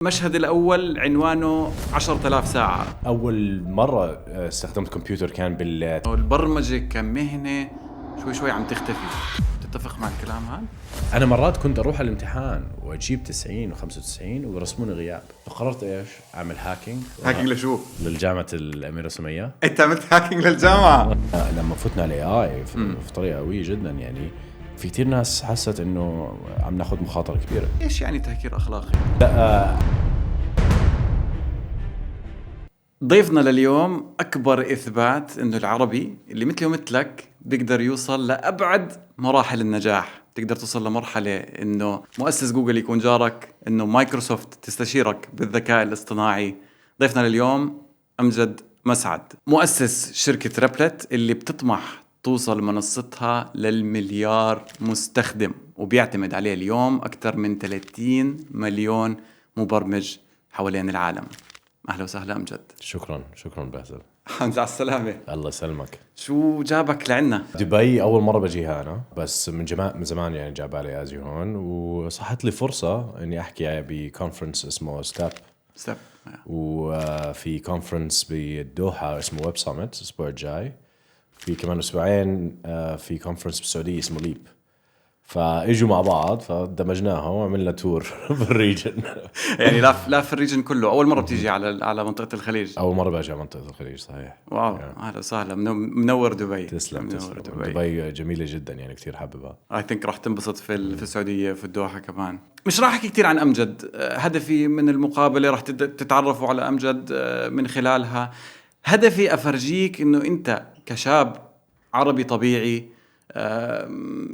المشهد الأول عنوانه 10,000 ساعة. أول مرة استخدمت كمبيوتر كان البرمجة كمهنة شوي عم تختفي. تتفق مع الكلام هذا؟ أنا مرات كنت أروح على الامتحان وأجيب 90 و95 ويرسموني غياب، فقررت إيش؟ أعمل هاكينج. هاكينج لشو؟ للجامعة الأميرة سمية. أنت عملت هاكينج للجامعة؟ لما فتنا على AI في طريقة قوية جدا، يعني في كتير ناس حست إنه عم ناخد مخاطرة كبيرة. إيش يعني تهكير أخلاقي؟ ضيفنا لليوم أكبر إثبات إنه العربي اللي مثله مثلك بيقدر يوصل لأبعد مراحل النجاح. تقدر توصل لمرحلة إنه مؤسس جوجل يكون جارك، إنه مايكروسوفت تستشيرك بالذكاء الاصطناعي. ضيفنا لليوم أمجد مسعد، مؤسس شركة رابلت اللي بتطمح توصل منصتها للمليار مستخدم، وبيعتمد عليه اليوم أكثر من 30 مليون مبرمج حوالين العالم. أهلا وسهلا أمجد. شكرا باسل. حمد على السلامة. الله يسلمك. شو جابك لعنا؟ دبي أول مرة بجيها أنا، بس من زمان يعني جاب بالي أجي هون، وصحت لي فرصة إني أحكي بكونفرنس اسمه ستاب. وفي كونفرنس بالدوحة اسمه ويب سامت الأسبوع الجاي. في كمان أسبوعين في كونفرنس بالسعودية اسمه ليب. فاجوا مع بعض فدمجناها وعملنا تور بالريجن. يعني لا في الريجن كله. اول مره بتيجي على منطقه الخليج؟ اول مره باجي على منطقه الخليج، صحيح. واو، اهلا وسهلا. منور دبي. تسلم. دبي جميله جدا، يعني كتير حاببها. اي ثينك راح تنبسط في السعوديه، في الدوحه كمان. مش راح احكي كتير عن امجد. هدفي من المقابله راح تتعرفوا على امجد من خلالها. هدفي افرجيك انه انت كشاب عربي طبيعي،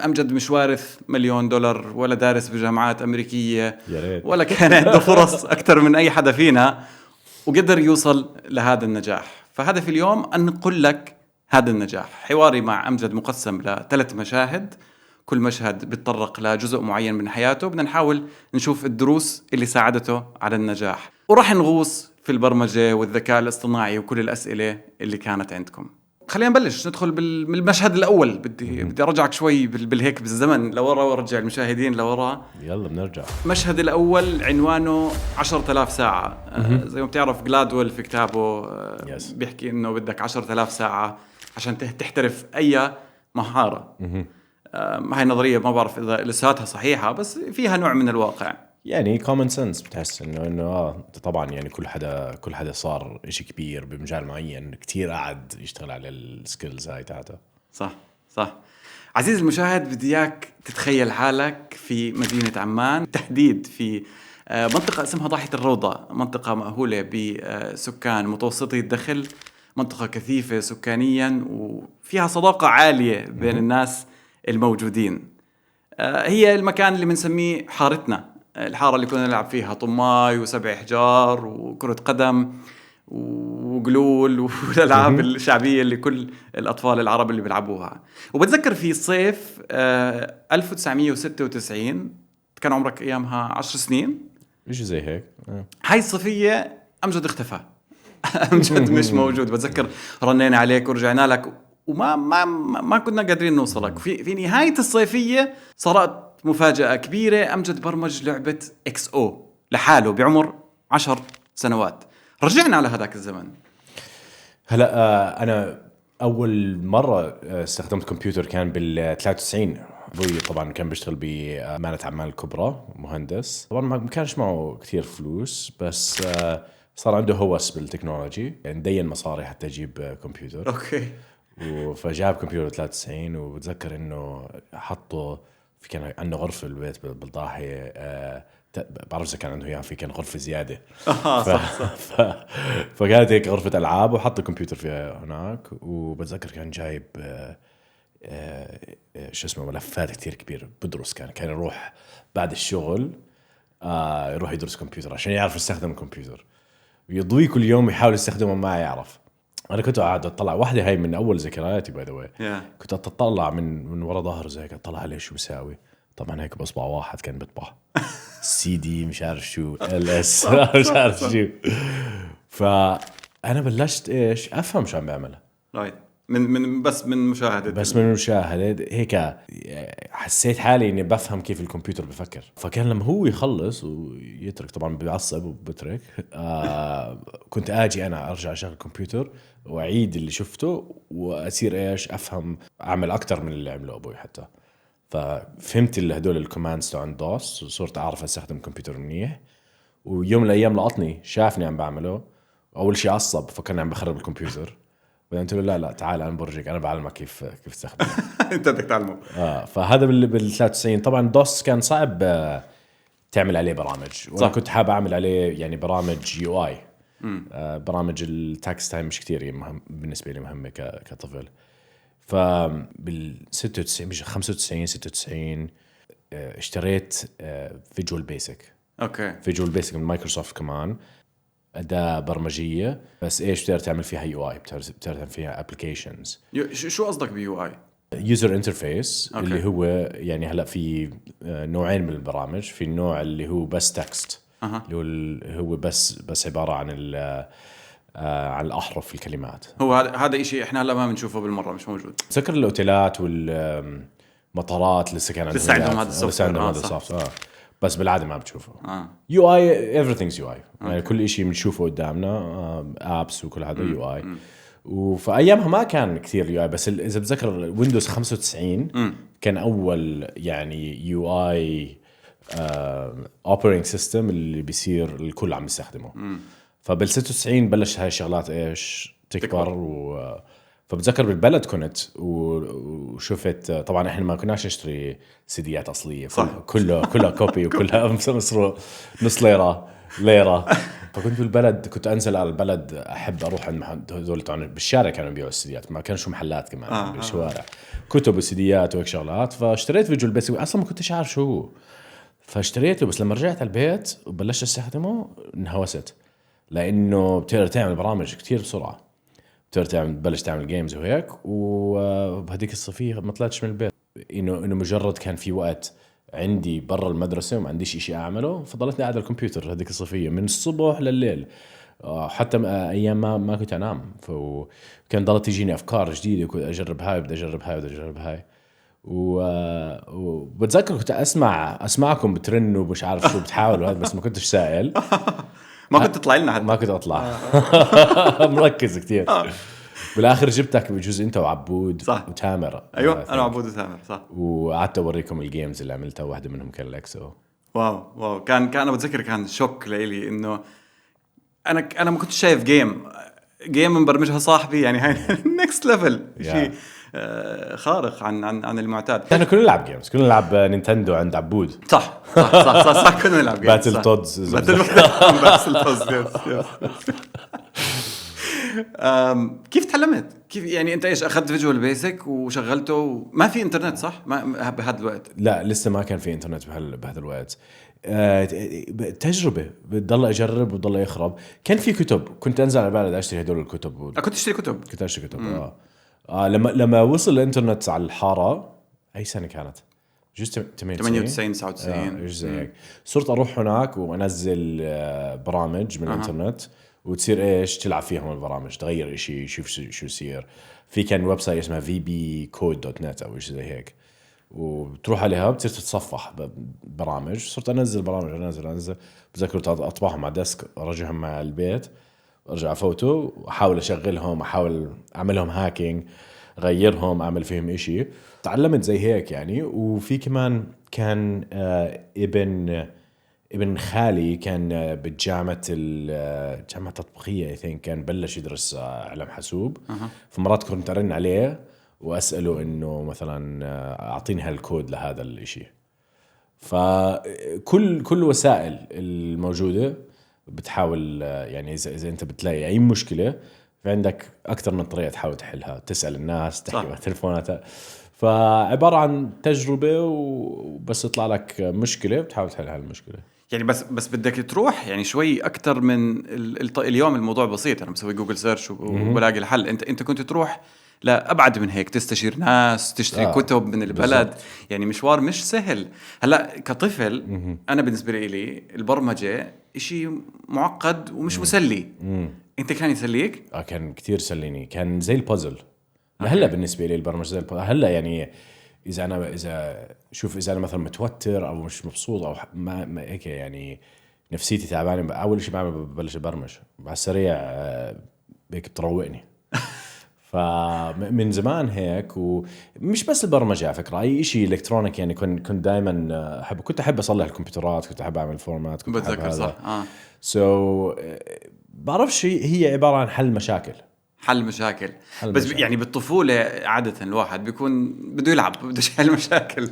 أمجد مش وارث $1,000,000 ولا دارس بجامعات أمريكية، ولا كان عنده فرص أكثر من أي حدا فينا، وقدر يوصل لهذا النجاح. فهدفي اليوم أن نقول لك هذا النجاح. حواري مع أمجد مقسم ل3 مشاهد، كل مشهد بيتطرق لجزء معين من حياته. بدنا نحاول نشوف الدروس اللي ساعدته على النجاح، وراح نغوص في البرمجة والذكاء الاصطناعي وكل الأسئلة اللي كانت عندكم. خلينا نبلش ندخل بالمشهد الأول. بدي أرجعك شوي بالهيك بالزمن لورا، وارجع المشاهدين لورا. يلا بنرجع. المشهد الأول عنوانه 10,000 ساعة. زي ما بتعرف جلادويل في كتابه بيحكي إنه بدك 10,000 ساعة عشان تحترف أي مهارة. هاي نظرية ما بعرف إذا لساتها صحيحة، بس فيها نوع من الواقع. يعني common sense. بتحس إنه طبعا يعني كل حدا صار إشي كبير بمجال معين، كتير قاعد يشتغل على السكيلز هاي تاعته. صح. عزيز المشاهد، بدي إياك تتخيل حالك في مدينة عمان، تحديد في منطقة اسمها ضاحية الروضة. منطقة مأهولة بسكان متوسطي الدخل، منطقة كثيفة سكانيا وفيها صداقة عالية بين الناس الموجودين. هي المكان اللي بنسميه حارتنا، الحارة اللي كنا نلعب فيها طماي وسبع حجار وكرة قدم وقلول والألعاب الشعبية اللي كل الأطفال العرب اللي بيلعبوها. وبتذكر في صيف 1996 كان عمرك أيامها 10 سنين، إيش زي هيك. هاي الصيفية أمجد اختفى. أمجد مش موجود. بتذكر رنينا عليك ورجعنا لك وما كنا قادرين نوصلك. في نهاية الصيفية صارت مفاجأة كبيرة. أمجد برمج لعبة XO لحاله بعمر 10 سنوات. رجعنا على هذاك الزمن. هلا أنا أول مرة استخدمت كمبيوتر كان بال93. أبوي طبعا كان بيشتغل بأمانة عمان الكبرى، مهندس. طبعا ما كانش معه كتير فلوس، بس صار عنده هوس بالتكنولوجي، يعني دين مصاري حتى يجيب كمبيوتر. أوكي. فجاب كمبيوتر 93، وبتذكر إنه حطه في كان عنده غرفة بالبيت بالضاحية. بعرف إذا كان عنده إياها، في كان غرفة زيادة. صح. فكانت هيك غرفة ألعاب وحط الكمبيوتر فيها هناك. وبتذكر كان جايب شو اسمه ملفات كتير كبير. بدرس كان يروح بعد الشغل يروح يدرس كمبيوتر عشان يعرف يستخدم الكمبيوتر، ويضوي كل يوم يحاول يستخدمه ما يعرف. أنا كنت قاعد أطلع واحدة هاي من أول ذكرياتي باي ذا واي. كنت أطلع من ورا ظهره زي هيك، أطلع عليه شو بيساوي. طبعا هيك بصبع واحد كان بيطبع CD مش عارف شو LS مش عارف شو. فأنا بلشت إيش أفهم شو عم بعملها. بس من مشاهدة بس من المشاهدة هيك حسيت حالي اني بفهم كيف الكمبيوتر بفكر. فكان لما هو يخلص ويترك، طبعا بيعصب وبترك، كنت اجي انا ارجع اشغل الكمبيوتر واعيد اللي شفته واصير ايش افهم، اعمل اكتر من اللي عمله ابوي حتى. ففهمت اللي هدول الكوماندز تاعون دوس، وصرت اعرف استخدم الكمبيوتر منيح. ويوم من الايام لقطني شافني عم بعمله، اول شيء عصب فكرني عم بخرب الكمبيوتر. بعدين قلت له لا تعال انا برجيك، انا بعلمك كيف تستخدمه. انت بدك تعلمه. فهذا بال 93. طبعا دوس كان صعب تعمل عليه برامج، وانا كنت حابب اعمل عليه يعني برامج يو اي. برامج التاكس تايم مش كتير مهم بالنسبه لي، مهمه كطفل. فبال 96 مش 95 96 اشتريت فيجوال بيسك. اوكي. فيجوال بيسك من مايكروسوفت كمان، أداة برمجية، بس إيش بتقدر تعمل فيها يو آي، بتقدر تعمل فيها ابلكيشنز. شو قصدك بيو اي؟ يوزر انترفيس، أوكي. اللي هو يعني هلا في نوعين من البرامج. في النوع اللي هو بس تكست، اللي هو بس عبارة عن عن الأحرف في الكلمات. هو هذا إشي إحنا هلا ما بنشوفه بالمرة، مش موجود. تذكر الأوتيلات والمطارات لسه كان لسه عندهم هذا السوفت. لسه عندهم هذا السوفت. بس بالعاده ما بتشوفه. يو اي everything's يو اي، يعني كل شيء بنشوفه قدامنا، ابس وكل هذا يو اي. وفي ايامها ما كان كثير يو اي، بس اذا بتذكر ويندوز 95 كان اول يعني يو اي اوبريتنج سيستم اللي بيصير الكل عم يستخدمه. فبال 96 بلش هاي الشغلات ايش تكبر. فبتذكر بالبلد كنت وشفت، طبعا احنا ما كناش نشتري سيديات اصليه، كلها كوبي وكلها مسروق نص ليره. فكنت بالبلد، كنت انزل على البلد، احب اروح عند هذول بالشارع كانوا يبيعوا السيديات، ما كانش محلات كمان بالشوارع، كتب وسيديات وهيك شغلات. فاشتريت فيجوال بيسك، اصلا ما كنتش عارف شو هو، فاشتريته. بس لما رجعت على البيت وبلشت استخدمه انهوست، لانه بتقدر تعمل برامج كتير بسرعه، بلش تعمل جيمز وهيك. وبهديك الصيفية ما طلعتش من البيت، انه مجرد كان في وقت عندي برا المدرسة وما عنديش اشي اعمله، فضلتني قاعد على الكمبيوتر هديك الصيفية من الصبح لليل. حتى ايام ما كنت انام، فكان ضلت تجيني افكار جديدة، كنت اجرب هاي، بدي اجرب هاي. وبتذكر كنت اسمعكم بترنوا ومش عارف شو بتحاولوا هذا، بس ما كنتش سائل. ما كنت تطلع لنا حتى. ما كنت اطلع. مركز كتير. بالاخر جبتك بجزء انت وعبود. صح. وتامر. ايوه انا وعبود وتامر. صح. وقعدت اوريكم الجيمز اللي عملتها، واحده منهم كان الاكسو. واو كان انا بتذكر كان شوك لإلي انه انا ما كنتش شايف جيم مبرمجها صاحبي، يعني هاي نيكست ليفل شيء خارق عن المعتاد. احنا كنا نلعب جيمز، كنا نلعب نينتندو عند عبود. صح كنا نلعب جيمز. باتل تودز. كيف تعلمت؟ كيف يعني انت ايش اخذت فيجوال بيسك وشغلته؟ ما في انترنت صح بهذا الوقت؟ لا لسه ما كان في انترنت بهذا الوقت. تجربة، بتضل اجرب وبضل يخرب. كان في كتب، كنت انزل على البلد اشتري هدول الكتب. كنت اشتري كتب. لما وصل الانترنت على الحارة، اي سنة كانت؟ 98 99 زي هيك. صرت اروح هناك وانزل برامج من الانترنت، وتصير ايش تلعب فيهم البرامج، تغير اشي، شوف شو يصير. في كان ويب سايت اسمه vbcode.net او شيء زي هيك، وبتروح عليها بتصير تتصفح برامج. صرت انزل برامج، انزل بذكر اطبعهم على ديسك، ارجعهم مع البيت، ارجع فوتو واحاول اشغلهم، احاول اعملهم هاكينج، غيرهم، اعمل فيهم اشي. تعلمت زي هيك يعني. وفي كمان كان ابن خالي كان بالجامعة الجامعة التطبيقية كان بلش يدرس علم حاسوب. فمرات كنت أرن عليه وأسأله إنه مثلا أعطيني هالكود لهذا الإشي. فكل وسائل الموجودة بتحاول، يعني إذا أنت بتلاقي أي مشكلة، فعندك أكثر من طريقة تحاول تحلها، تسأل الناس، تحكي بالتلفونات. فعبارة عن تجربة، وبس يطلع لك مشكلة بتحاول تحل هالمشكلة. يعني بس بدك تروح يعني شوي أكتر من اليوم. الموضوع بسيط، أنا بسوي جوجل سيرش وبلاقي الحل. أنت كنت تروح لا أبعد من هيك، تستشير ناس، تشتري كتب من البلد. بالزبط. يعني مشوار مش سهل. هلا كطفل أنا بالنسبة لي البرمجة إشي معقد ومش مسلي. أنت كان يسليك؟ كان كتير سليني، كان زي البازل. هلا بالنسبه لي البرمجه زي هلا يعني اذا انا مثلا متوتر او مش مبسوط او ما هيك يعني نفسيتي تعبانه، اول شيء بعمل ببلش ابرمج على السريع، هيك بتروقني. فمن زمان هيك، ومش بس البرمجه على فكره، اي شيء الكترونيك يعني كنت دائما كنت احب اصلح الكمبيوترات، كنت احب اعمل فورمات، كنت احب بتذكر هذا. صح. بعرفش، هي عباره عن حل مشاكل. حل مشاكل. حل بس مشاكل. يعني بالطفولة عادة الواحد بيكون بده يلعب، بده يحل مشاكل.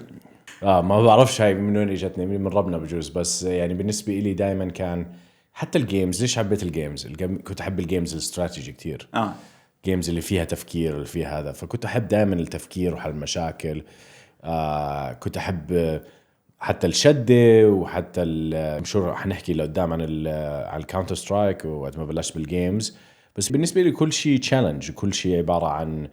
ما بعرفش هاي من وين اجتني، من ربنا بجوز، بس يعني بالنسبه لي دائما كان حتى الجيمز. ليش حبيت الجيمز؟ كنت احب الجيمز الاستراتيجي كتير. جيمز اللي فيها تفكير، اللي فيها هذا، فكنت احب دائما التفكير وحل المشاكل. كنت احب حتى الشده، وحتى شو رح نحكي لقدام عن الكاونتر سترايك وقت ما بلشت بالجيمز. بس بالنسبه لي كل شيء تشالنج، وكل شيء عباره عن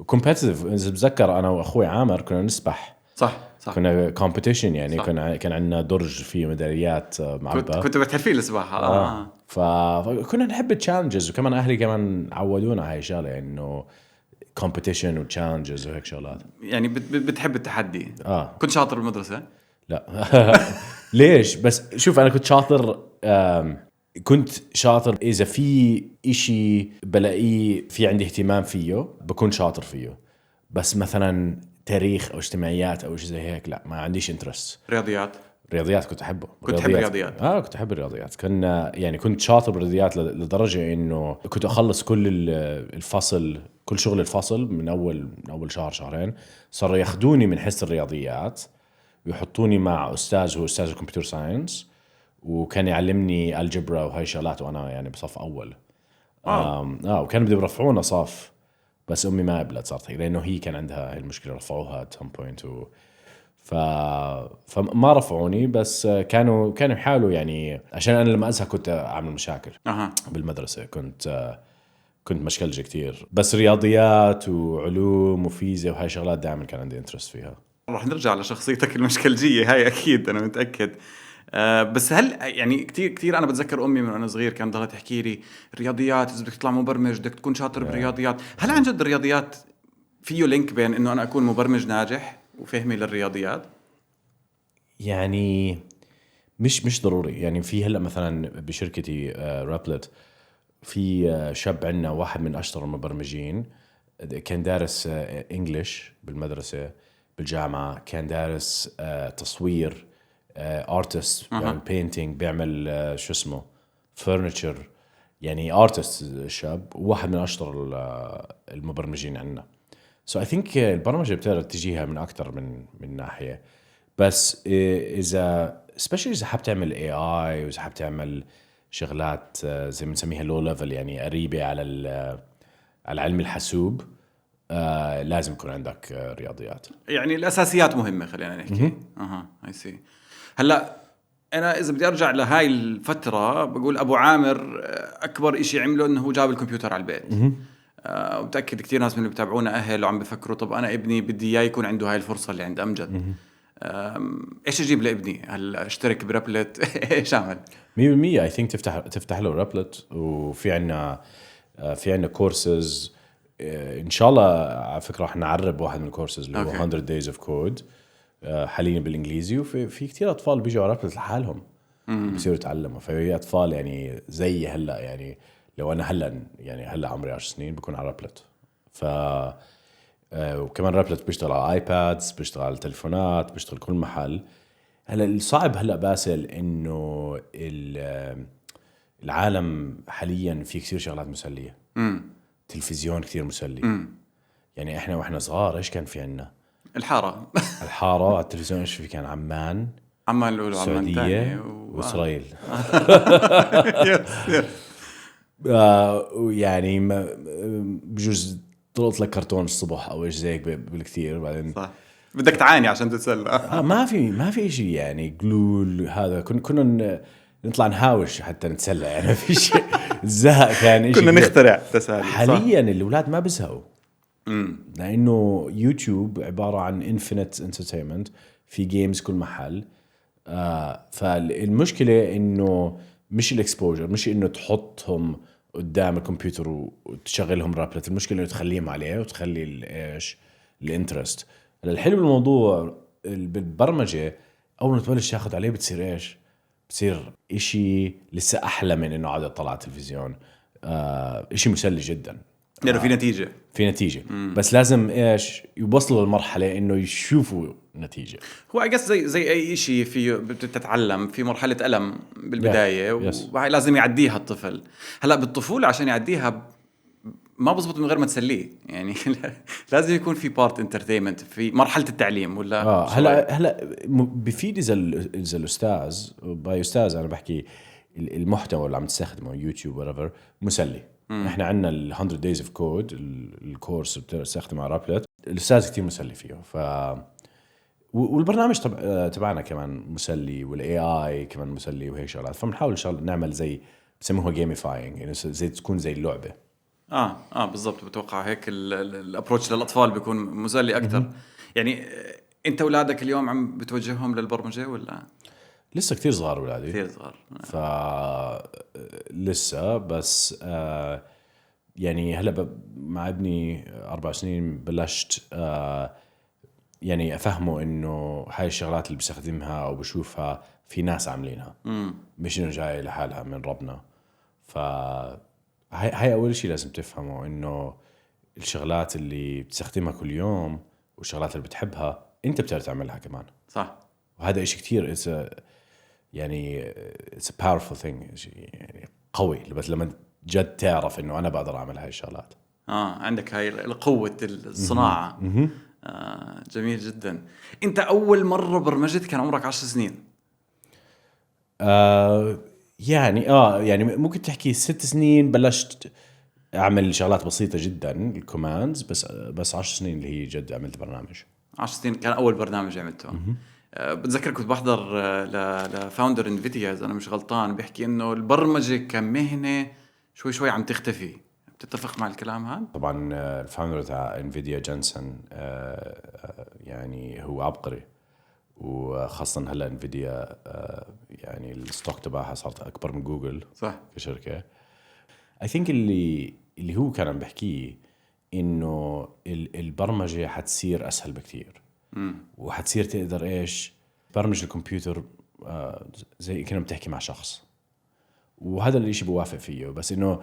كومبيتيتيف. اذا بتذكر انا واخوي عامر كنا نسبح. صح. كنا كومبيتيشن يعني، صح. كان عندنا درج فيه ميداليات معبى. كنت بتحفي السباحة. فكنا نحب التشالنجز، وكمان اهلي كمان عودونا هاي شغله يعني انه كومبيتيشن وتشالنجز وهيك شغلات. يعني بتحب التحدي. كنت شاطر بالمدرسة؟ لا. ليش؟ بس شوف، انا كنت شاطر. كنت شاطر اذا في اشي بلاقيه في عندي اهتمام فيه بكون شاطر فيه. بس مثلا تاريخ او اجتماعيات او شيء زي هيك لا، ما عنديش انترست. رياضيات كنت احبه. كنت احب الرياضيات. كنت احب الرياضيات. يعني كنت شاطر بالرياضيات لدرجه انه كنت اخلص كل الفصل، كل شغل الفصل من اول شهر شهرين صاروا ياخذوني من حصه الرياضيات ويحطوني مع استاذ، هو استاذ الكمبيوتر ساينس، وكان يعلمني الجبرا وهاي شغلات وانا يعني بصف اول. وكان بدهم يرفعونا صف، بس امي ما قبلت، صارت هيك لانه هي كان عندها هاي المشكله، رفعوها at some point فما رفعوني. بس كانوا يحاولوا يعني، عشان انا لما ازهق كنت اعمل مشاكل. بالمدرسه كنت مشكلجي كتير. بس رياضيات وعلوم وفيزياء وهاي شغلات دائما كان عندي انترست فيها. رح نرجع لشخصيتك المشكلجية هاي أكيد، أنا متأكد. بس هل يعني كتير أنا بتذكر أمي من وأنا صغير كانت ضلها تحكي لي الرياضيات، إذا بدك تطلع مبرمج بدك تكون شاطر بالرياضيات. هل عن جد الرياضيات فيه لينك بين إنه أنا أكون مبرمج ناجح وفهمي للرياضيات؟ يعني مش ضروري. يعني في هلا مثلا بشركتي رابلت، في شاب عندنا واحد من أشطر المبرمجين، كان دارس انجليش بالمدرسة، بالجامعة كان دارس تصوير، ارتست، بيعمل بينتينج، بيعمل شو اسمه فرنتشر، يعني ارتست الشاب، وواحد من أشطر المبرمجين عندنا. So I think البرمجة بتقدر تجيها من أكتر من ناحية. بس إذا especially إذا حاب تعمل AI، وإذا حاب تعمل شغلات زي ما نسميها low level، يعني قريبة على علم الحاسوب، لازم يكون عندك رياضيات. يعني الأساسيات مهمة، خلينا نحكي. I see. هلا أنا إذا بدي أرجع لهاي الفترة بقول أبو عامر أكبر إشي عمله إنه جاب الكمبيوتر على البيت. ومتأكد كتير ناس من اللي بتابعونا أهل وعم بفكروا طب أنا ابني بدي إياه يكون عنده هاي الفرصة اللي عند أمجد. إيش أجيب لابني؟ هل أشترك برابلت؟ إيش أعمل؟ 100% I think تفتح له رابلت، وفي عنا كورسز. إن شاء الله على فكرة رح نعرب واحد من الكورسز اللي هو 100 days of code حاليا بالإنجليزي. وفي كتير أطفال بيجوا على رابلت لحالهم بيصيروا يتعلموا. فهي أطفال يعني زي هلأ، يعني لو أنا هلأ عمري 10 سنين بكون على رابلت. وكمان رابلت بيشتغل على ايبادز، بيشتغل على التليفونات، بيشتغل كل محل. هلا الصعب هلا باسل انه العالم حاليا في كثير شغلات مسليه. تلفزيون كثير مسلي. يعني احنا واحنا صغار ايش كان في عنا؟ الحاره على التلفزيون ايش في كان؟ عمان السعوديه واسرائيل. يعني بجوز طلعت لك كرتون الصبح او ايش زيك بالكثير، بعدين صح بدك تعاني عشان تتسلى. ما في شيء يعني جلول هذا. كنا نطلع نهاوش حتى نتسلى، يعني ما في شيء. الزهق كان كنا نخترع تسالي. حاليا الأولاد ما بيزهقوا، لأنه يوتيوب عبارة عن infinite entertainment، في جيمز كل محل. فالمشكلة إنه مش الإكسبوجر، مش إنه تحطهم قدام الكمبيوتر وتشغلهم رابلت. المشكله انه تخليهم عليه وتخلي ايش الانترست. الحلو بالموضوع بالبرمجه اول ما تبلش تاخذ عليه بتصير ايش، بتصير اشي لسه احلى من انه عادة طلع تلفزيون. اشي مسلي جدا لانه في نتيجه. في نتيجه. بس لازم ايش يوصلوا للمرحله انه يشوفوا نتيجه. هو اقص زي اي شيء في بتتعلم في مرحله الم بالبدايه Yes. وهي لازم يعديها الطفل. هلا بالطفوله عشان يعديها ما بزبط من غير ما تسليه يعني. لازم يكون في بارت انترتينمنت في مرحله التعليم ولا هلا بفيد اذا الاستاذ باي استاذ انا بحكي المحتوى اللي عم تستخدمه يوتيوب وريفر مسلي. احنا عندنا ال 100 days of code الكورس بتستخدمه على رابلت، الاستاذ كتير مسلي فيه. والبرنامج تبعنا كمان مسلي، والاي اي كمان مسلي وهيك شغلات. فبنحاول ان شاء الله نعمل زي بسموها جيميفاينج، يعني زي تكون زي اللعبه. بالضبط. بتوقع هيك الابروتش للاطفال بيكون مسلي اكثر. يعني انت اولادك اليوم عم بتوجههم للبرمجه ولا لسه كتير صغار اولادي؟ كثير صغار. لسه بس يعني هلا مع ابني 4 سنين بلشت يعني افهمه انه هاي الشغلات اللي بستخدمها او بشوفها في ناس عاملينها، مش انه جاي لحالها من ربنا. هاي اول شيء لازم تفهمه، انه الشغلات اللي بتستخدمها كل يوم والشغلات اللي بتحبها انت بتقدر تعملها كمان. صح. وهذا إشي كتير يعني it's a powerful thing، يعني قوي. بس لما جد تعرف انه انا بقدر اعمل هاي الشغلات. عندك هاي القوة الصناعة. جميل جدا. انت اول مرة برمجت كان عمرك 10 سنين؟ يعني يعني ممكن تحكي 6 سنين بلشت اعمل شغلات بسيطة جدا الكوماندز، بس 10 سنين اللي هي جد عملت برنامج. 10 سنين كان اول برنامج عملته. بتذكر كنت بحضر لفاوندر انفيديا اذا انا مش غلطان، بيحكي انه البرمجة كمهنة شوي شوي عم تختفي. بتتفق مع الكلام هذا؟ طبعا الفاوندر تاع انفيديا جنسن يعني هو عبقري، وخاصة هلا انفيديا يعني الستوك تبعها صارت اكبر من جوجل. صح. كشركة. I think اللي هو كان عم بحكيه انه البرمجة حتصير اسهل بكتير. وحتصير تقدر ايش برمج الكمبيوتر زي كنا بتحكي مع شخص. وهذا الاشي بوافق فيه، بس انه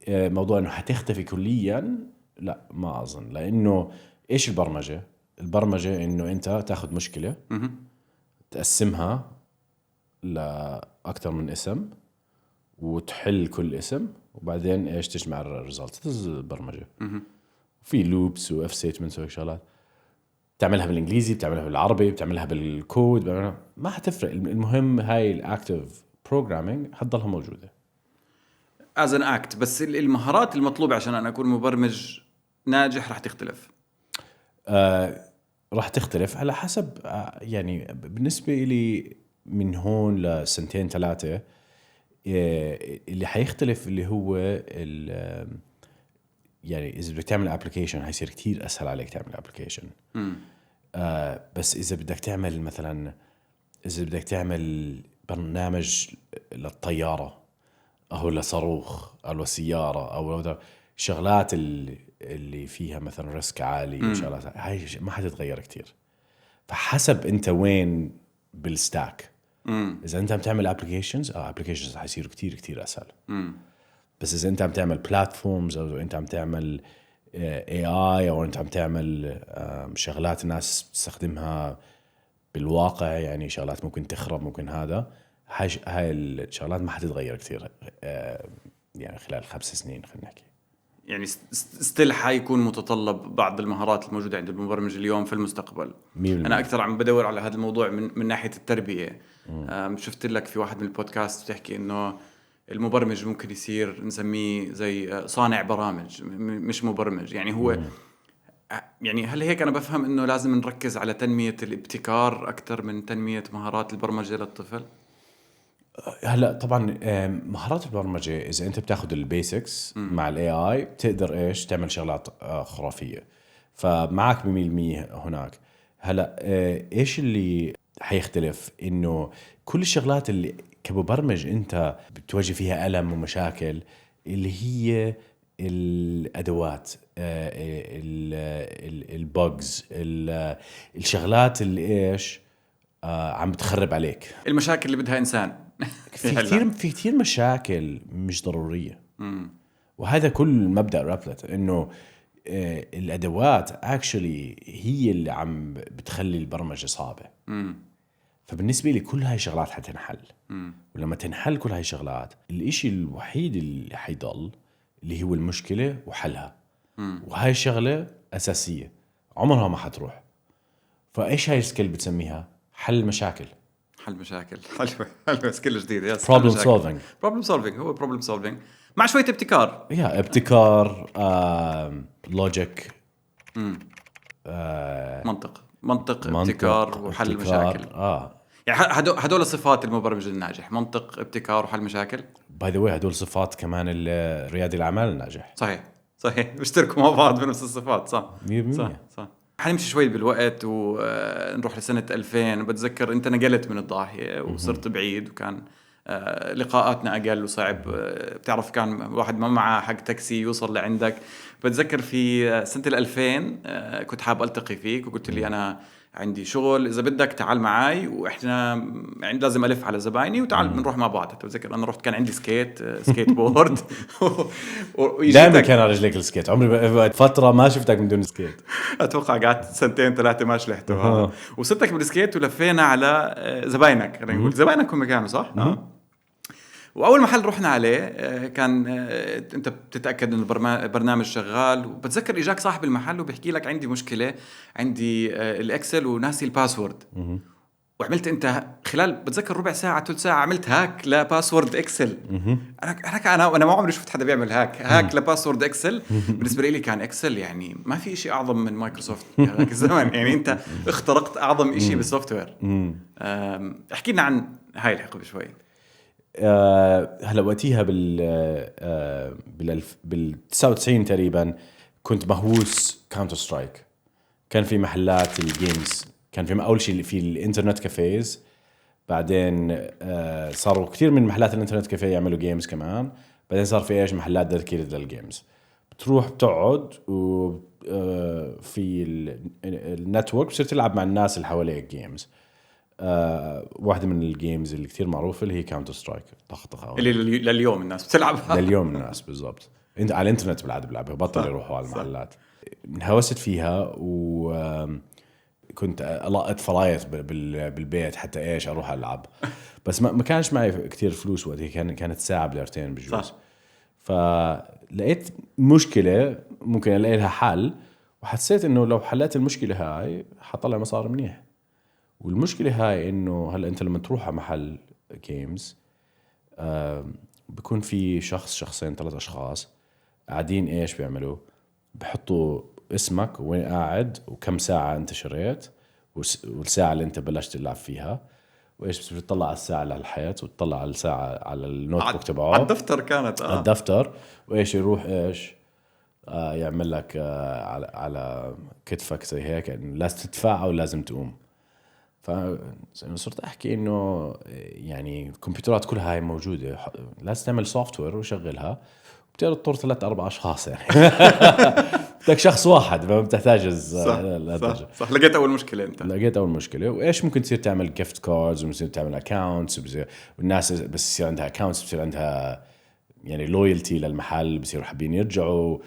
موضوع انه حتختفي كليا لا ما اظن. لانه ايش البرمجة انه انت تاخذ مشكلة تقسمها لاكثر من اسم وتحل كل اسم، وبعدين ايش تجمع الريزلت. البرمجة في لوبس واف ستيتمنتس وهيك شغلات بتعملها بالانجليزي، بتعملها بالعربي، بتعملها بالكود، ما حتفرق. المهم هاي الاكتيف بروجرامينج حتضلها موجوده از ان اكت. بس المهارات المطلوبه عشان انا اكون مبرمج ناجح رح تختلف. راح تختلف على حسب يعني بالنسبه لي من هون لسنتين 3 اللي حيختلف اللي هو يعني اذا بدك تعمل ابلكيشن حيصير كتير اسهل عليك تعمل ابلكيشن. بس اذا بدك تعمل مثلا اذا بدك تعمل برنامج للطياره او لصاروخ او لسياره او شغلات اللي فيها مثلا ريسك عالي وشغلات هاي ما حتتغير كتير. فحسب انت وين بالستاك. اذا انت عم تعمل ابلكيشنز ابلكيشنز حيصيروا كتير كتير اسهل. بس اذا انت عم تعمل بلاتفورمز او انت عم تعمل اي اي او انت عم تعمل شغلات الناس تستخدمها بالواقع، يعني شغلات ممكن تخرب ممكن هاي الشغلات ما حتتغير كتير يعني خلال 5 سنين خلينا نحكي. يعني ستيل حيكون متطلب بعض المهارات الموجودة عند المبرمج اليوم في المستقبل. أنا أكثر عم بدور على هذا الموضوع من ناحية التربية. شفت لك في واحد من البودكاست بتحكي إنه المبرمج ممكن يصير نسميه زي صانع برامج مش مبرمج. يعني هو يعني هل هيك أنا بفهم إنه لازم نركز على تنمية الابتكار أكثر من تنمية مهارات البرمجة للطفل؟ هلا طبعا مهارات البرمجه اذا انت بتاخذ البيسكس مع الاي اي بتقدر ايش تعمل شغلات خرافيه. فمعك ب100% هناك. هلا ايش اللي حيختلف انه كل الشغلات اللي كمبرمج انت بتواجه فيها الم ومشاكل اللي هي الادوات، البجز، الشغلات اللي ايش عم بتخرب عليك. المشاكل اللي بدها انسان في كثير مشاكل مش ضروريه. وهذا كل مبدا رابلت، انه الادوات اكشلي هي اللي عم بتخلي البرمجه صعبه. فبالنسبه لي كل هاي الشغلات حتنحل. ولما تنحل كل هاي الشغلات، الاشي الوحيد اللي حيضل اللي هو المشكله وحلها. وهاي الشغله اساسيه عمرها ما حتروح. فايش هاي السكيل بتسميها؟ حل مشاكل. حل مشاكل. حلو سكيل جديد. يس problem solving. problem solving هو problem solving مع شويه ابتكار. ابتكار، لوجيك، منطق ابتكار وحل مشاكل. يعني هدول صفات المبرمج الناجح: منطق، ابتكار، وحل مشاكل. باي ذا واي هدول صفات كمان ريادي الاعمال الناجح. صحيح بيشتركوا مع بعض بنفس الصفات. صح 100%. صح. حنمشي شوي بالوقت ونروح لسنة 2000. بتذكر انت نقلت من الضاحية وصرت بعيد، وكان لقاءاتنا أقل وصعب. بتعرف كان واحد ما معه حق تاكسي يوصل لعندك. بتذكر في سنة 2000 كنت حاب ألتقي فيك، وقلت لي أنا عندي شغل، إذا بدك تعال معاي، وإحنا لازم ألف على زبايني وتعال بنروح مع بعض. بتذكر أنا رحت كان عندي سكيت بورد دائما كان على رجليك السكيت. عمري فترة ما شفتك من دون سكيت. أتوقع قعدت 2-3 ما شلحته. وصرتك بالسكيت ولفينا على زباينك، خلينا نقول زباينك هم كانوا صح. وأول محل رحنا عليه كان أنت بتتأكد إن البرنامج شغال. وبتذكر إجاك صاحب المحل وبيحكي لك عندي مشكلة، عندي الإكسل وناسي الباسورد. وعملت أنت خلال بتذكر ربع ساعة 3 ساعة عملت هاك لباسورد إكسل. أنا ما عمري شفت حدا بيعمل هاك لباسورد إكسل. بالنسبة لي كان إكسل يعني ما في إشي أعظم من مايكروسوفت هذاك الزمان. يعني أنت اخترقت أعظم إشي بالسوفت وير. احكي لنا عن هاي الحقبة شوي. هلا وقتها بال 99 تقريبا كنت مهووس كاونتر سترايك. كان في محلات الجيمز، كان في اول شيء في الانترنت كافيز، بعدين صاروا كثير من محلات الانترنت كافيه يعملوا جيمز كمان، بعدين صار في ايش محلات ديديكيتد للجيمز. بتروح بتقعد وفي النتورك بتصير تلعب مع الناس اللي حواليك جيمز. واحدة من الجيمز اللي كتير معروفة اللي هي كاونتر سترايك، طخطخة اللي لليوم الناس بتلعبها. لليوم الناس بالضبط. انت على الانترنت بالعاده بلعبها، بطل يروحوا على المحلات. انهوست فيها وكنت ألقط فرايت بالبيت حتى ايش اروح العب. بس ما كانش معي كتير فلوس وقتها، كانت ساعة بليرتين بجوز. فلقيت مشكلة ممكن الاقي لها حل، وحسيت انه لو حلت المشكلة هاي حطلع مصاري منيح. والمشكلة هاي إنه هلأ أنت لما تروح على محل جيمز بيكون في شخصين 3 أشخاص قاعدين إيش بيعملوا، بحطوا اسمك وين قاعد وكم ساعة أنت شريت والساعة اللي أنت بلشت تلعب فيها، وإيش بتطلع على الساعة على الحياة وتطلع على الساعة على النوت بوك تبعه، على الدفتر كانت على الدفتر، وإيش يروح إيش يعمل لك على كتفك زي هيك يعني لازم تدفع أو لازم تقوم. فصرت أحكي إنه يعني الكمبيوترات كلها هاي موجودة، لازم تعمل سوفت وير وشغلها، بتقدر تطور 3-4 أشخاص يعني. بدك شخص واحد ما بتحتاج. صح. لقيت أول مشكلة وإيش ممكن تصير تعمل gift cards وممكن تعمل accounts، والناس بس يصير عندها accounts بصير عندها يعني loyalty للمحل، بصيروا حابين يرجعوا،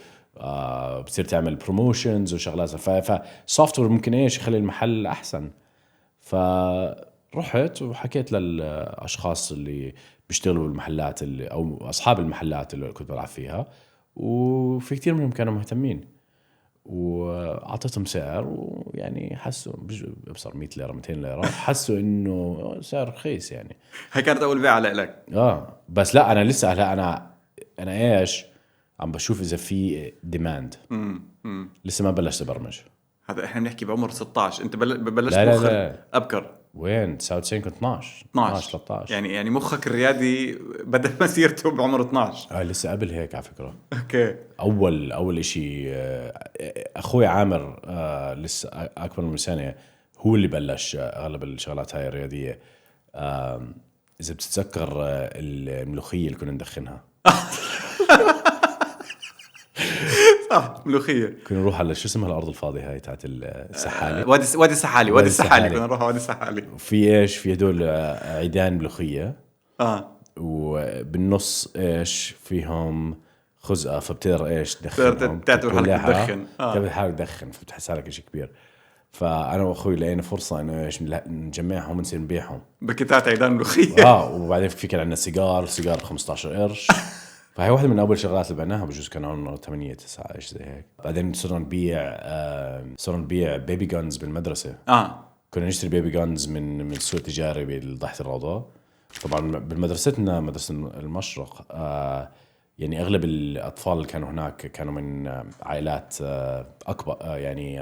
بصير تعمل promotions وشغلات. فسوفت وير ممكن إيش يخلي المحل أحسن. فرحت وحكيت للأشخاص اللي بيشتغلوا بالمحلات أو أصحاب المحلات اللي كنت بلعب فيها، وفي كتير منهم كانوا مهتمين، وأعطيتهم سعر، ويعني حسوا بصر 100 ليرة 200 ليرة، حسوا إنه سعر رخيص يعني. هاي كانت أول بيعة لك. بس لا أنا لسه أنا إيش عم بشوف إذا في ديماند. لسه ما بلشت أبرمج. هذا احنا بنحكي بعمر 16. انت بلشت لا. ابكر. وين 99 كنت 12 13 يعني مخك الرياضي بدأ مسيرته بعمر 12. لسه قبل هيك على فكرة. اوكي. اول اشي اخوي عامر لسه اكبر من سنة هو اللي بلش اغلب الشغلات هاي الرياضية. اذا بتتذكر الملوخية اللي كنا ندخنها. صح ملوخيه. كنا نروح على شو اسمها الارض الفاضيه هاي تاعت السحالي. وادي السحالي. وادي السحالي كنا نروح وادي السحالي. وفي ايش في هدول عيدان ملوخيه اه وبالنص ايش فيهم خزقه فبتقدر ايش تدخنهم تعتبر حالك تدخن. تعتبر حالك تدخن فبتحس حالك شيء كبير. فانا واخوي لقينا فرصه انه ايش نجمعهم ونصير نبيعهم بكتات عيدان ملوخيه. وبعدين في كان عندنا سيجار 15 قرش. فهي واحدة من أول شغلات اللي بعناها بجوز كان عمرنا 8-9 إيش زي هيك. بعدين صرنا نبيع بيبي جانز بالمدرسة. كنا نشتري بيبي جانز من السوق التجاري بضاحية الروضة. طبعا بالمدرستنا مدرسة المشرق يعني أغلب الأطفال اللي كانوا هناك كانوا من عائلات أكبر يعني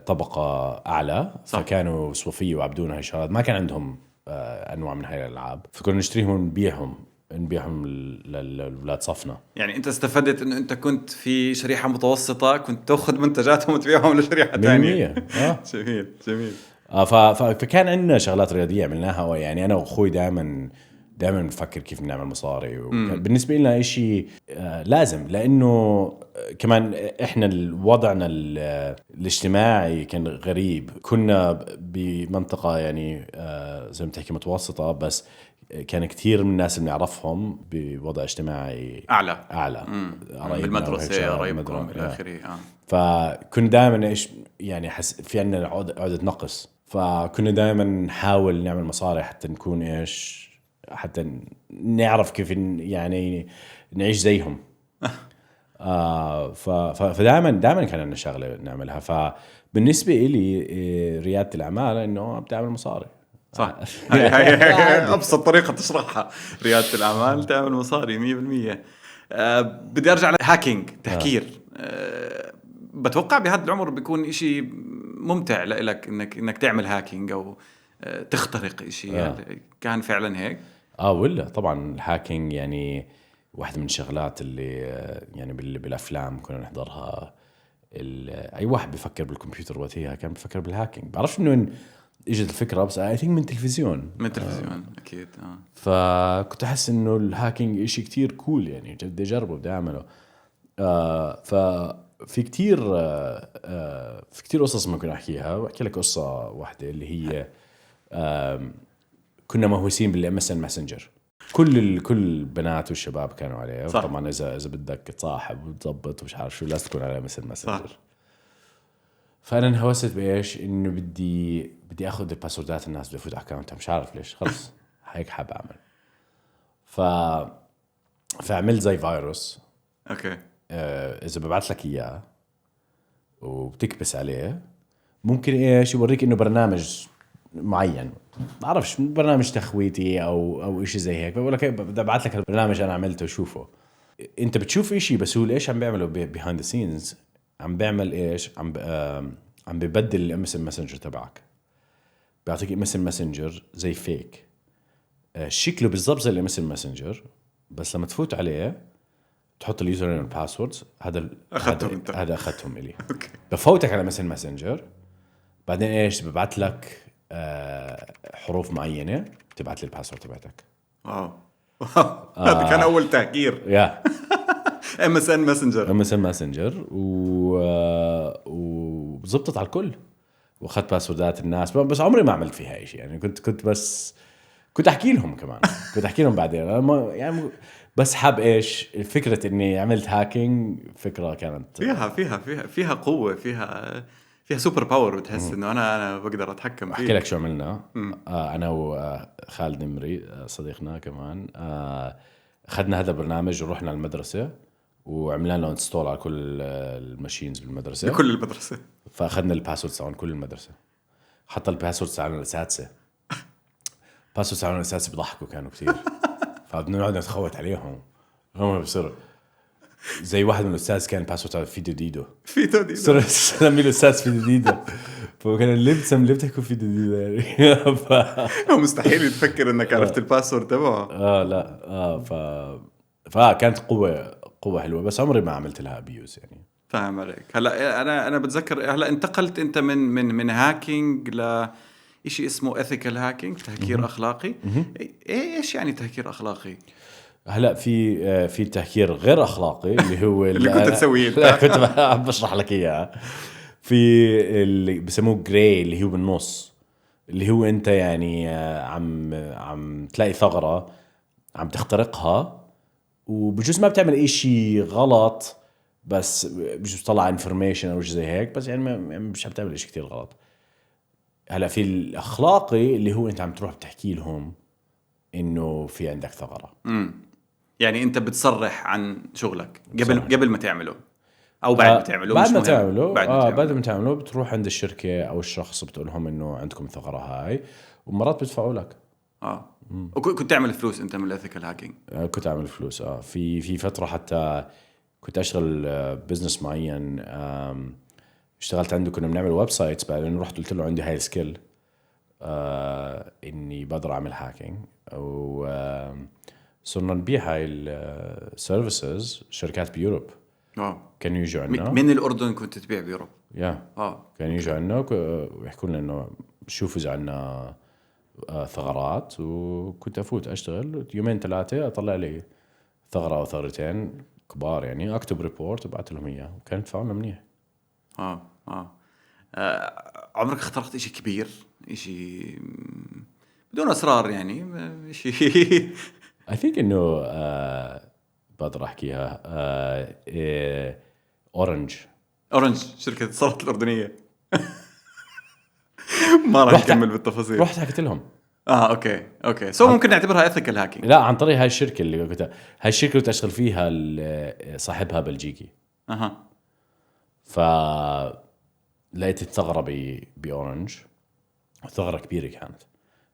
طبقة أعلى. صح. فكانوا صوفية وعبدون هاي الشغلات ما كان عندهم أنواع من هاي الألعاب فكنا نشتريهم ونبيعهم للولاد صفنا. يعني أنت استفدت إنه أنت كنت في شريحة متوسطة كنت تأخذ منتجاتهم وتبيعهم لشريحة تانية. جميل. فكان عندنا شغلات رياضية عملناها يعني أنا وأخوي دائما نفكر كيف نعمل مصاري. بالنسبة لنا إشي لازم لأنه كمان إحنا وضعنا الاجتماعي كان غريب. كنا بمنطقة يعني زي ما تحكي متوسطة بس كان كتير من الناس اللي نعرفهم بوضع اجتماعي أعلى بالمدرسة قريبكم إلى آخره. فكنا دائما إيش يعني في عنا عقدة نقص. فكنا دائما نحاول نعمل مصاري حتى نكون إيش حتى نعرف كيف يعني نعيش زيهم. فدائما كان عندنا شغلة نعملها. فبالنسبة إلي ريادة الأعمال إنه بتعمل مصاري. صح. هي أبسط طريقة تشرحها. ريادة الأعمال تعمل مصاري 100%. بدي أرجع لهاكينج تهكير. بتوقع بهذا العمر بيكون إشي ممتع لإلك إنك تعمل هاكينج أو تخترق إشي. يعني كان فعلا هيك؟ ولا طبعا الهاكينج يعني واحدة من الشغلات اللي يعني بالأفلام كنا نحضرها. أي واحد بيفكر بالكمبيوتر وقتها كان بيفكر بالهاكينج. بعرفش إنه اجت الفكره بس I think من تلفزيون اكيد. فكنت احس انه الهاكينج اشي كتير كول يعني بدي اجربه بدي اعمله. ففي كتير قصص ممكن احكيها. بحكي لك قصه واحده اللي هي كنا مهووسين بالMSN ماسنجر. كل البنات والشباب كانوا عليه. طبعا اذا بدك تصاحب وتضبط ومش عارف شو لازم تكون على MSN ماسنجر. فأنا انهوست بإيش إنه بدي أخذ الباسوردات الناس بدي أفوت أكاونتها مش عارف ليش خلص هيك حاب أعمل. فعملت زي فيروس. إذا ببعث لك إياه وبتكبس عليه ممكن إيش يوريك إنه برنامج معين بعرفش برنامج تخويتي أو إشي زي هيك. بقول لك بدي أبعث لك البرنامج أنا عملته شوفه. أنت بتشوف إشي بس هو إيش عم بيعمله behind the scenes. عم بيعمل إيش عم ببدل MSN ماسنجر تبعك. بيعطيك MSN ماسنجر زي فيك شكله بالضبط زي MSN ماسنجر بس لما تفوت عليه تحط اليوزر نيم والباسوردز هذا أخذتهم إلي. بفوتك على MSN ماسنجر بعدين إيش ببعث لك حروف معينة تبعث لي الباسورد تبعتك. هذا كان أول تهكير. MSN ماسنجر وزبطت على الكل واخذت باسوردات الناس بس عمري ما عملت فيها شيء يعني كنت بس كنت احكي لهم كمان كنت احكي لهم بعدين انا يعني بس حاب ايش الفكره اني عملت هاكينج فكره كانت فيها قوه فيها سوبر باور. بتحس انه انا بقدر اتحكم فيه. احكي لك شو عملنا. انا وخالد نمري صديقنا كمان اخذنا هذا البرنامج ورحنا المدرسه وعملنا له انستول على كل الماشينز بالمدرسه كل المدرسه. فاخذنا الباسورد تاعون كل المدرسه. حط الباسورد تاعون الاساتذه. باسورد تاعون الاساتذه بيضحكوا كانوا كثير. فبدنا نقعد نتخوت عليهم. هم بصير زي واحد من الاستاذ كان باسورد تاعه فيديو ديدو صار سمي الاستاذ فيديو ديدو. فكان اللي بتحكوا فيديو ديدو يعني هو مستحيل يتفكر انك عرفت الباسورد تبعه. لا فكانت قوة حلوة بس عمري ما عملت لها أبيوز يعني. فاهم عليك. هلا أنا بتذكر هلا انتقلت أنت من هاكينج لإشي اسمه ethical hacking تهكير أخلاقي. إيش يعني تهكير أخلاقي؟ هلا في تهكير غير اخلاقي اللي هو اللي كنت تسويه لا كنت بشرح لك اياه. في اللي بسموه جراي اللي هو بالنص، اللي هو انت يعني عم تلاقي ثغرة عم تخترقها، وبجوز ما بتعمل إشي غلط، بس بجوز تطلع انفورميشن او شيء زي هيك، بس يعني مش عم تعمل إشي كتير غلط. هلا في الاخلاقي اللي هو انت عم تروح بتحكي لهم انه في عندك ثغرة. يعني انت بتصرح عن شغلك بتصرح. قبل ما تعمله او بعد ما تعمله، بعد مش ما مهم. تعمله بعد ما تعمله. تعمله بتروح عند الشركة او الشخص بتقول لهم انه عندكم ثغرة هاي، ومرات بيدفعوا لك. كنت تعمل فلوس انت من الاثيكال هاكينج؟ كنت اعمل فلوس. في فترة حتى كنت اشتغل بزنس معين. اشتغلت عنده، كنا بنعمل ويب سايتس، بعدين رحت قلت له عندي هاي السكيل اني بقدر اعمل هاكينج، او صرنا نبيع هاي السيرفيسز شركات بيوروب. كانوا يجوا عنا من الاردن كنت تبيع بيوروب؟ كانوا يجوا عنا ويحكوا لنا انه شوفوا اذا عنا ثغرات، وكنت افوت اشتغل يومين ثلاثه اطلع لي ثغره او ثغرتين كبار، يعني اكتب ريبورت وابعث لهم اياه، وكانت تفاعلنا منيح. عمرك اخترقت إشي كبير، إشي بدون اسرار يعني، إشي I think انه بقدر احكيها. اورنج شركة الاتصالات الأردنية. ما راح نكمل بالتفاصيل. رحت حكيت لهم. اوكي سو ممكن نعتبرها اثيكال هاكينج. لا، عن طريق هاي الشركه اللي كنت، هاي الشركه اللي تشتغل فيها صاحبها بلجيكي. ف لقيت الثغره باورنج، ثغره كبيره كانت،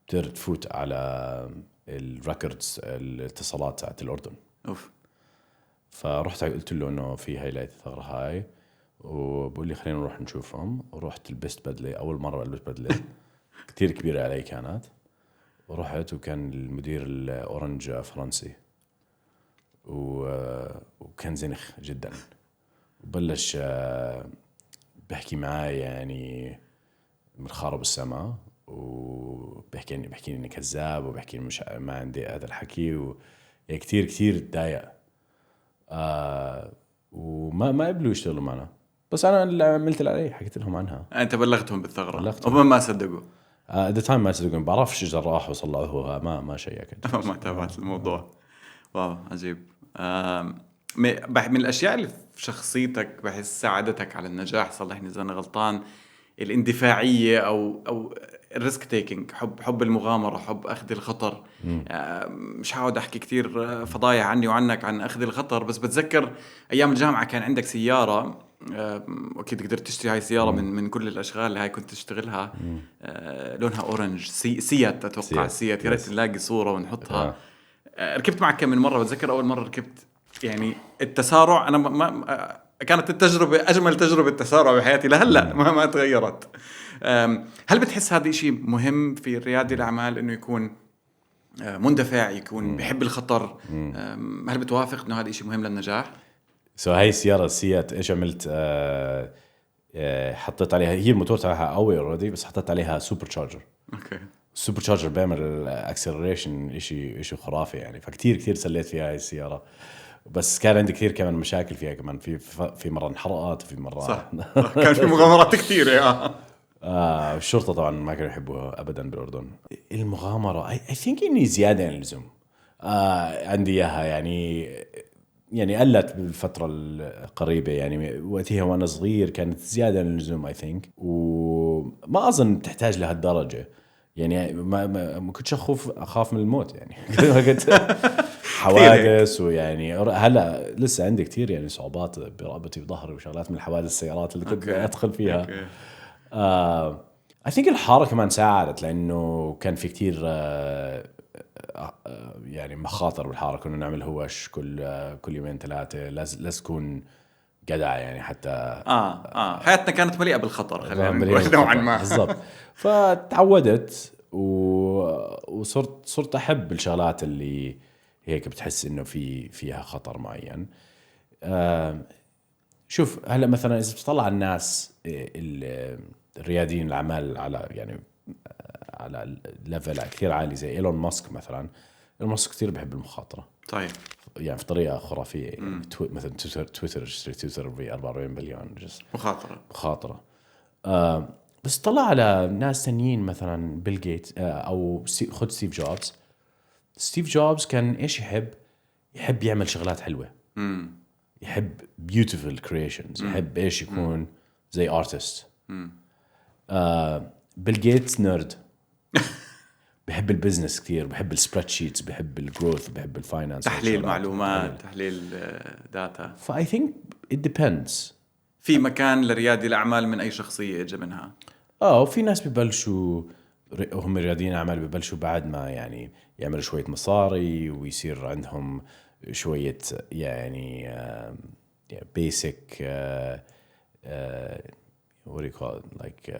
بتقدر تفوت على الريكوردز الاتصالات تاعت الاردن. فرحت قلت له انه في هاي لقيت الثغره هاي، وبقول لي خلينا نروح نشوفهم. ورحت لبست بدله، اول مره البس بدله كتير كبيره علي كانت. ورحت وكان المدير الأورنج فرنسي، وكان زنخ جدا، وبلش بحكي معاي يعني من خارب السماء، وبحكي إني كذاب، وبحكي إني مش ما عندي هذا الحكي، كتير تضايق. وما قبلوا يشتغلوا معنا، بس أنا اللي عملت اللي علي، حكيت لهم عنها. أنت بلغتهم بالثغرة، هم ما صدقوا. at the time ما صدقوا، بعرفش إذا راحوا وصلحوها، ما شيكت. ما تابعت الموضوع. واو عجيب. من الأشياء اللي في شخصيتك بحس ساعدتك على النجاح، صلحني إذا أنا غلطان، الاندفاعية أو الريسك تيكينج، حب المغامرة، حب أخذ الخطر. مش هقعد أحكي كتير فضايح عني وعنك عن أخذ الخطر، بس بتذكر أيام الجامعة كان عندك سيارة، أكيد قدرت تشتري هاي السيارة من كل الأشغال اللي هاي كنت تشتغلها. لونها أورنج، سيات أتوقع. سيات، يا ريت نلاقي صورة ونحطها. ركبت معك كم من مرة، بتذكر أول مرة ركبت يعني التسارع، أنا ما كانت التجربة أجمل تجربة تسارع بحياتي لهلا، ما تغيرت. هل بتحس هذا شيء مهم في ريادة الأعمال، إنه يكون مندفع، يكون بيحب الخطر؟ هل بتوافق إنه هذا شيء مهم للنجاح؟ هاي السيارة سيات إيش عملت؟ حطيت عليها، هي الموتور تاعها قوي اوريدي، بس حطيت عليها سوبر تشارجر. السوبر تشارجر بيعمل الاكسلريشن شيء خرافي يعني. فكتير سليت فيها هاي السيارة، بس كان عندي كثير كمان مشاكل فيها كمان. في مرة انحرقت، وفي مرة صح. كان في مغامرات كثيرة. الشرطة طبعا ما كانوا يحبوها أبدا بالأردن. المغامرة I think إني زيادة عن اللزوم عندي إياها يعني قلت بالفترة القريبة، يعني وقتها وأنا صغير كانت زيادة عن اللزوم I think، وما أظن تحتاج لهالدرجة يعني. ما كنتش أخاف من الموت يعني. كنت حوادث، ويعني هلا لسه عندي كتير يعني صعوبات برقبتي وظهري وشغلات من حوادث السيارات اللي كنت أدخل فيها. I think الحارة كمان ساعدت، لأنه كان في كتير يعني مخاطر بالحارة. كنا نعمل هوش كل يومين ثلاثة، لازم تكون جدع يعني. حتى حياتنا كانت مليئة بالخطر، خلينا نقول نوعا ما. بالضبط. فتعودت وصرت أحب الشغلات اللي هيك بتحس إنه فيها خطر معين. شوف هلا مثلا إذا بتطلع الناس الرياديين الأعمال على ليفل كثير عالي، زي إيلون ماسك مثلا. إيلون ماسك كثير بحب المخاطرة، صحيح. يعني في طريقه خرافيه يعني مثلا تويتر اشتري تويتر ب 44 بليون مخاطره. بس طلع على ناس تانيين مثلا بيل جيت او خد ستيف جوبز كان ايش يحب يعمل شغلات حلوه. يحب beautiful creations. يحب ايش يكون زي ارتست. بيل جيتس نيرد. بحب البزنس كثير، بحب السبريد شيتس، بحب الجروث، بحب الفاينانس، تحليل معلومات، تحليل داتا. فاي ثينك it depends. في مكان لريادي الاعمال من اي شخصيه اجى منها. وفي ناس ببلشوا هم رياديين اعمال ببلشوا بعد ما يعني يعملوا شويه مصاري ويصير عندهم شويه يعني basic what do you call it, like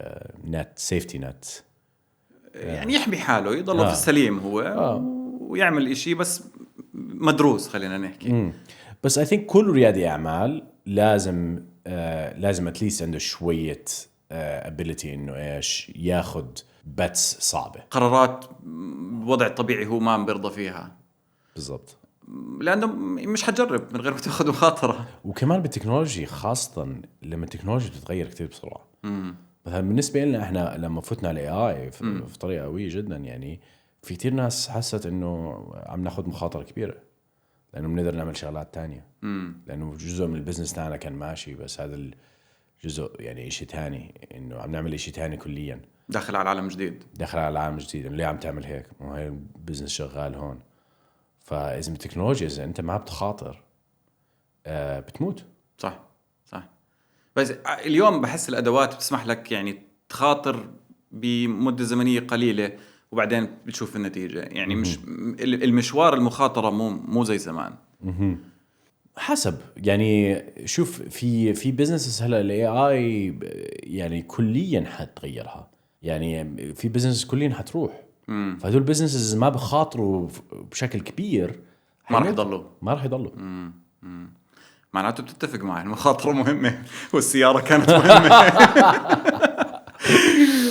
net safety net. يعني يحمي حاله، يضل في السليم هو ويعمل إشي بس مدروس، خلينا نحكي. بس I think كل ريادي أعمال لازم أتليست عنده شوية ability إنه إيش ياخد bets صعبة، قرارات بوضع طبيعي هو ما بيرضى فيها. بالضبط. لأنه مش حتجرب من غير ما تاخد مخاطرة. وكمان بالتكنولوجي، خاصة لما التكنولوجيا بتتغير كتير بسرعة. مثلا بالنسبة لنا إحنا لما فتنا على AI في طريقة قوية جدا، يعني في كتير ناس حست إنه عم ناخد مخاطرة كبيرة لأنه بنقدر نعمل شغلات تانية. لأنه جزء من البزنس تاعنا كان ماشي، بس هذا الجزء يعني إشي تاني، إنه عم نعمل إشي تاني كليا. داخل على عالم جديد. ليه عم تعمل هيك؟ ما هي البزنس شغال هون. فإذا التكنولوجيا إذا أنت ما بتخاطر بتموت. صح. بس اليوم بحس الأدوات بتسمح لك يعني تخاطر بمدة زمنية قليلة وبعدين بتشوف النتيجة. يعني مش المشوار المخاطرة مو زي زمان. حسب يعني شوف في بيزنسز هلا الاي اي يعني كليا حتغيرها. يعني في بيزنس كليا حتروح. فهدول البيزنسز ما بخاطروا بشكل كبير، ما راح يضلوا. معناته بتتفق معي المخاطرة مهمة والسيارة كانت مهمة.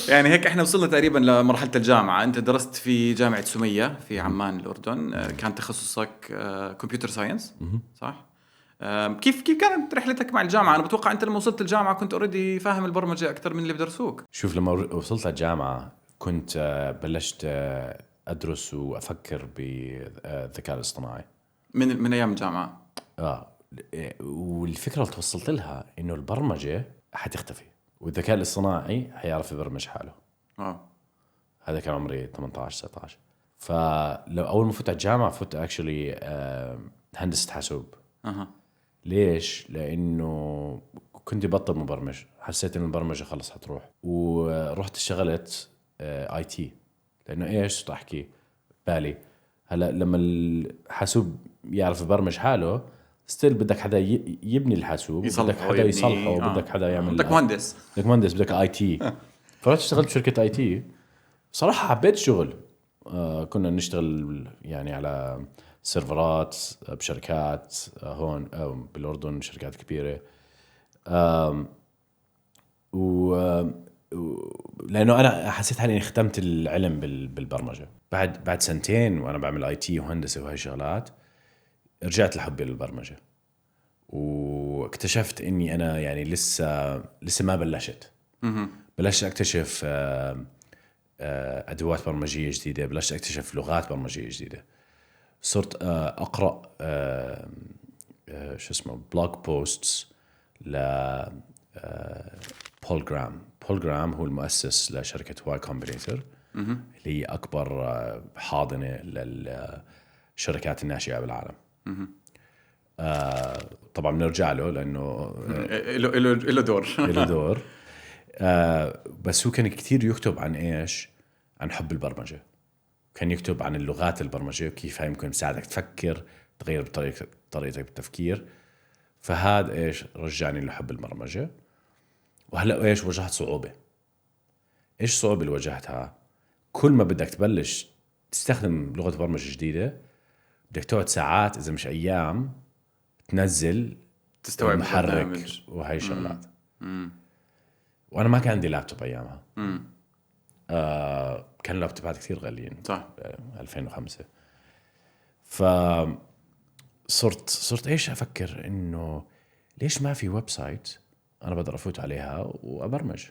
يعني هيك احنا وصلنا تقريبا لمرحلة الجامعة. انت درست في جامعة سمية في عمان الأردن. كان تخصصك كمبيوتر ساينس، صح؟ كيف كانت رحلتك مع الجامعة؟ أنا بتوقع أنت لما وصلت الجامعة كنت أوريدي فاهم البرمجة أكثر من اللي بدرسوك. شوف لما وصلت الجامعة كنت بلشت أدرس وأفكر بالذكاء الاصطناعي من أيام الجامعة. والفكرة اللي توصلت لها إنه البرمجة حتختفي والذكاء الاصطناعي حيعرف يبرمج حاله. هذا كان عمري 18-19. فلو أول ما فت على الجامعة فت actually هندسة حاسوب. ليش؟ لأنه كنت بطل مبرمج، حسيت إنه البرمجة خلص حتروح، ورحت اشتغلت IT. لأنه إيش تحكي بالي هلا لما الحاسوب يعرف يبرمج حاله ستيل بدك حدا يبني الحاسوب، بدك حدا يصلحه، بدك حدا يعمل، بدك مهندس، بدك IT. فرحت اشتغلت بشركة IT. صراحة حبيت الشغل. كنا نشتغل يعني على سيرفرات بشركات هون بالأردن، شركات كبيرة. لأنه أنا حسيت حالي ختمت العلم بالبرمجة. بعد سنتين وأنا بعمل IT وهندسة وهاي الشغلات رجعت لحبي للبرمجة، واكتشفت إني أنا يعني لسه ما بلشت أكتشف أدوات برمجية جديدة، بلشت أكتشف لغات برمجية جديدة. صرت أقرأ شو اسمه بلوج بوستس ل بول جرام هو المؤسس لشركة واي كومبينيتور اللي هي أكبر حاضنة للشركات الناشئة بالعالم. طبعا بنرجع له لأنه له دور. بس هو كان كتير يكتب عن إيش؟ عن حب البرمجة. كان يكتب عن اللغات البرمجة وكيف هاي ممكن تساعدك تفكر، تغير طريقتك بالتفكير. فهذا إيش رجعني لحب البرمجة. وهلأ إيش واجهت صعوبة. إيش الصعوبة اللي واجهتها؟ كل ما بدك تبلش تستخدم لغة برمجة جديدة بدك تقعد ساعات إذا مش أيام تنزل تستوعب محرك وهاي الشغلات. وأنا ما كان عندي لابتوب أيامها. كان لابتوبات كثير غاليين، صح. 2005. صرت ايش افكر انه ليش ما في ويب سايت انا بقدر افوت عليها وابرمج.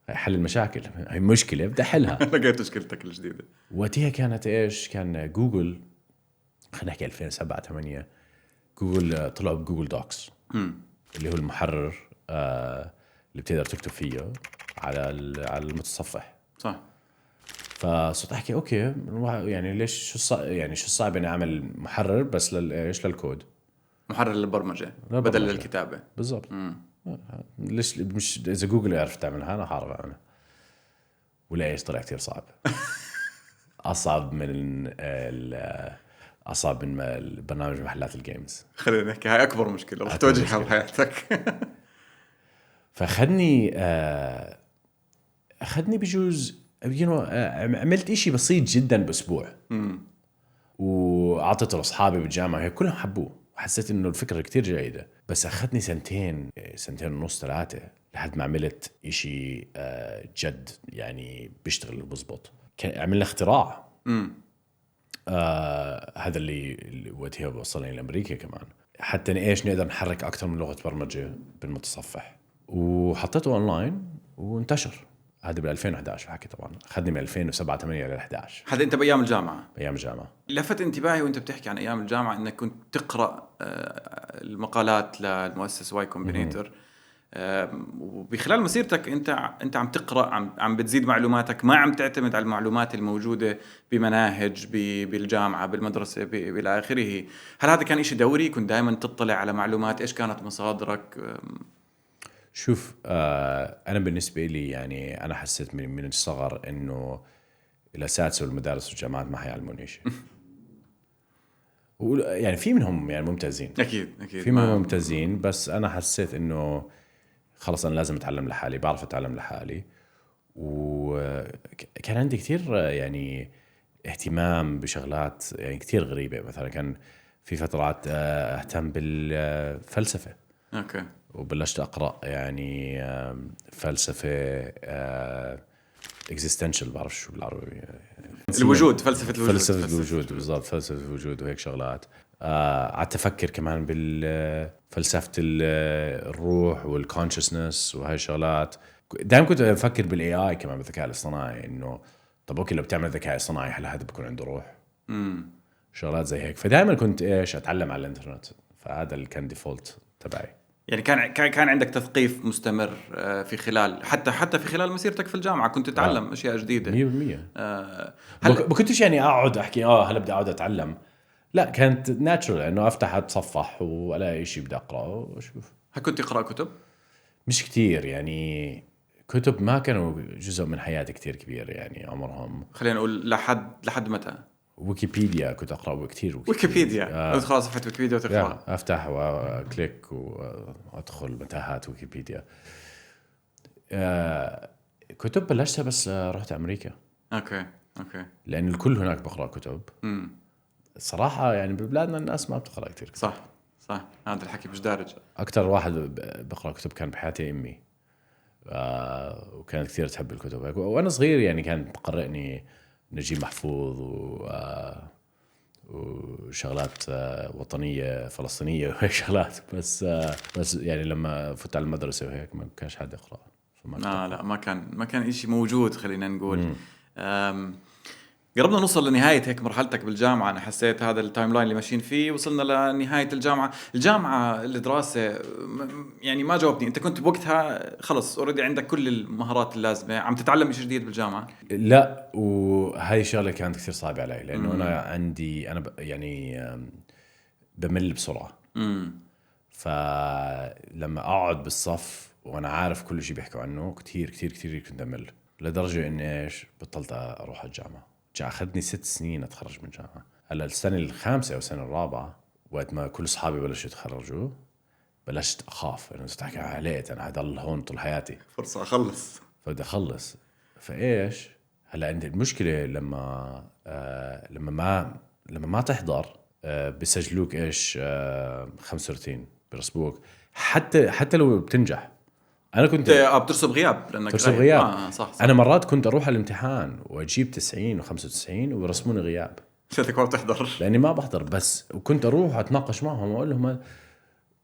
هاي حل المشاكل، هاي مشكله بدي احلها. لقيت مشكلتك الجديده. وقتها كانت ايش، كان جوجل، خلينا نحكي 2007 8، جوجل طلعوا بجوجل دوكس اللي هو المحرر اللي بتقدر تكتب فيه على المتصفح. صح. فصرت احكي اوكي يعني ليش شو الصعب اني اعمل محرر بس ايش للكود، محرر للبرمجه بدل للكتابه. بالضبط. ليش مش اذا جوجل يعرف تعملها انا حارب اعملها. ولا ايش طلع كتير صعب. اصعب من البرنامج محلات الجيمز. خلينا نحكي هاي اكبر مشكله رح تواجهها بحياتك. اخذني بجوز عملت اشي بسيط جدا باسبوع واعطيته لاصحابي بالجامعه هيك كلهم حبوه وحسيت انه الفكره كتير جيده. بس اخذني سنتين ونص 3 لحد ما عملت اشي جد يعني بيشتغل وبزبط. عملنا اختراع. هذا اللي وقتها وصلني لامريكا كمان، حتى ايش نقدر نحرك اكثر من لغه برمجه بالمتصفح، وحطيته اونلاين وانتشر. هذا بال 2011 بحكي، طبعا اخذني من 2007 8 ل 11. هذا انت بايام الجامعه؟ بايام الجامعه. لفت انتباهي وانت بتحكي عن ايام الجامعه انك كنت تقرا المقالات للمؤسس واي كومبينيتور. وبخلال مسيرتك انت عم تقرا، عم بتزيد معلوماتك، ما عم تعتمد على المعلومات الموجوده بمناهج بالجامعه بالمدرسه الى اخره. هل هذا كان إشي دوري؟ كنت دائما تطلع على معلومات؟ ايش كانت مصادرك؟ شوف انا بالنسبه لي يعني انا حسيت من الصغر انه الاساتذه والمدارس والجامعات ما حيعلموني شيء. يعني في منهم يعني ممتازين، اكيد في منهم ممتازين، بس انا حسيت انه خلص انا لازم اتعلم لحالي، بعرف اتعلم لحالي. وكان عندي كتير يعني اهتمام بشغلات يعني كتير غريبة. مثلا كان في فترات اهتم بالفلسفة. اوكي. وبلشت اقرا يعني فلسفة existential، بعرف شو بالعربي، الوجود، فلسفة الوجود بالضبط، فلسفة الوجود وهيك شغلات. قعدت أفكر كمان بالفلسفة الروح والكونشسنس وهاي الشغلات. دائما كنت أفكر بالاي اي كمان، بالذكاء الاصطناعي، إنه طب أوكي لو بتعمل ذكاء اصطناعي هل هذا بيكون عنده روح؟ شغلات زي هيك. فدائما كنت أتعلم على الإنترنت، فهذا اللي كان ديفولت تبعي. يعني كان عندك تثقيف مستمر في خلال حتى في خلال مسيرتك في الجامعة كنت تتعلم أشياء جديدة 100%. ما كنتش يعني أقعد أحكي هلا بدي أقعد أتعلم، لا كانت ناتشورال إنه أفتح أتصفح وألاقي شيء بدي أقرأه وأشوف. هل كنت تقرأ كتب؟ مش كتير يعني، كتب ما كانوا جزء من حياتي كتير كبير يعني عمرهم. خلينا نقول لحد متى؟ ويكيبيديا كنت أقرأ كتير. ويكيبيديا أدخل على صفحة ويكيبيديا وتقرأ. أفتح وأكليك وأدخل متاهات ويكيبيديا. كتب بلشتها بس رحت أمريكا. أوكي. لأن الكل هناك بقرأ كتب. صراحة يعني ببلادنا الناس ما بتقرأ كتير كتب. صح هذا الحكي مش دارج. أكتر واحد بقرأ كتب كان بحياتي أمي. وكانت كثير تحب الكتب. وأنا صغير يعني كانت تقرأني نجيب محفوظ وشغلات وطنية فلسطينية وهيك شغلات. بس يعني لما فت على المدرسة وهيك ما كانش حد يقرأ. لا ما كان إشي موجود. خلينا نقول قربنا نوصل لنهاية هيك مرحلتك بالجامعة. أنا حسيت هذا التايم لاين اللي ماشيين فيه وصلنا لنهاية الجامعة الدراسة يعني ما جاوبني. أنت كنت بوقتها خلص أوريدي عندك كل المهارات اللازمة، عم تتعلم شيء جديد بالجامعة؟ لا، وهاي الشغلة كانت كثير صعبة علي لأنه أنا يعني بمل بسرعة. فلما أقعد بالصف وأنا عارف كل شيء بيحكوا عنه كتير كتير كتير كنت أمل، لدرجة إني بطلت أروح الجامعة. أخذني 6 سنين أتخرج من الجامعة. هلا السنة ال5 أو السنة الرابعة وقت ما كل أصحابي بلشوا يتخرجوا بلشت أخاف إنه استحكي عليت أنا هضل هون طول حياتي، فرصة أخلص. فبدي أخلص. فإيش هلا عندي المشكلة لما ما تحضر بيسجلوك 35 برسبوك حتى لو بتنجح. انا كنت بترسب غياب لانك ترسب غياب. صح. انا مرات كنت اروح على الامتحان واجيب 90 و95 ويرسموني غياب. شاتك ما بتحضر. لاني ما بحضر بس، وكنت اروح اتناقش معهم واقول لهم.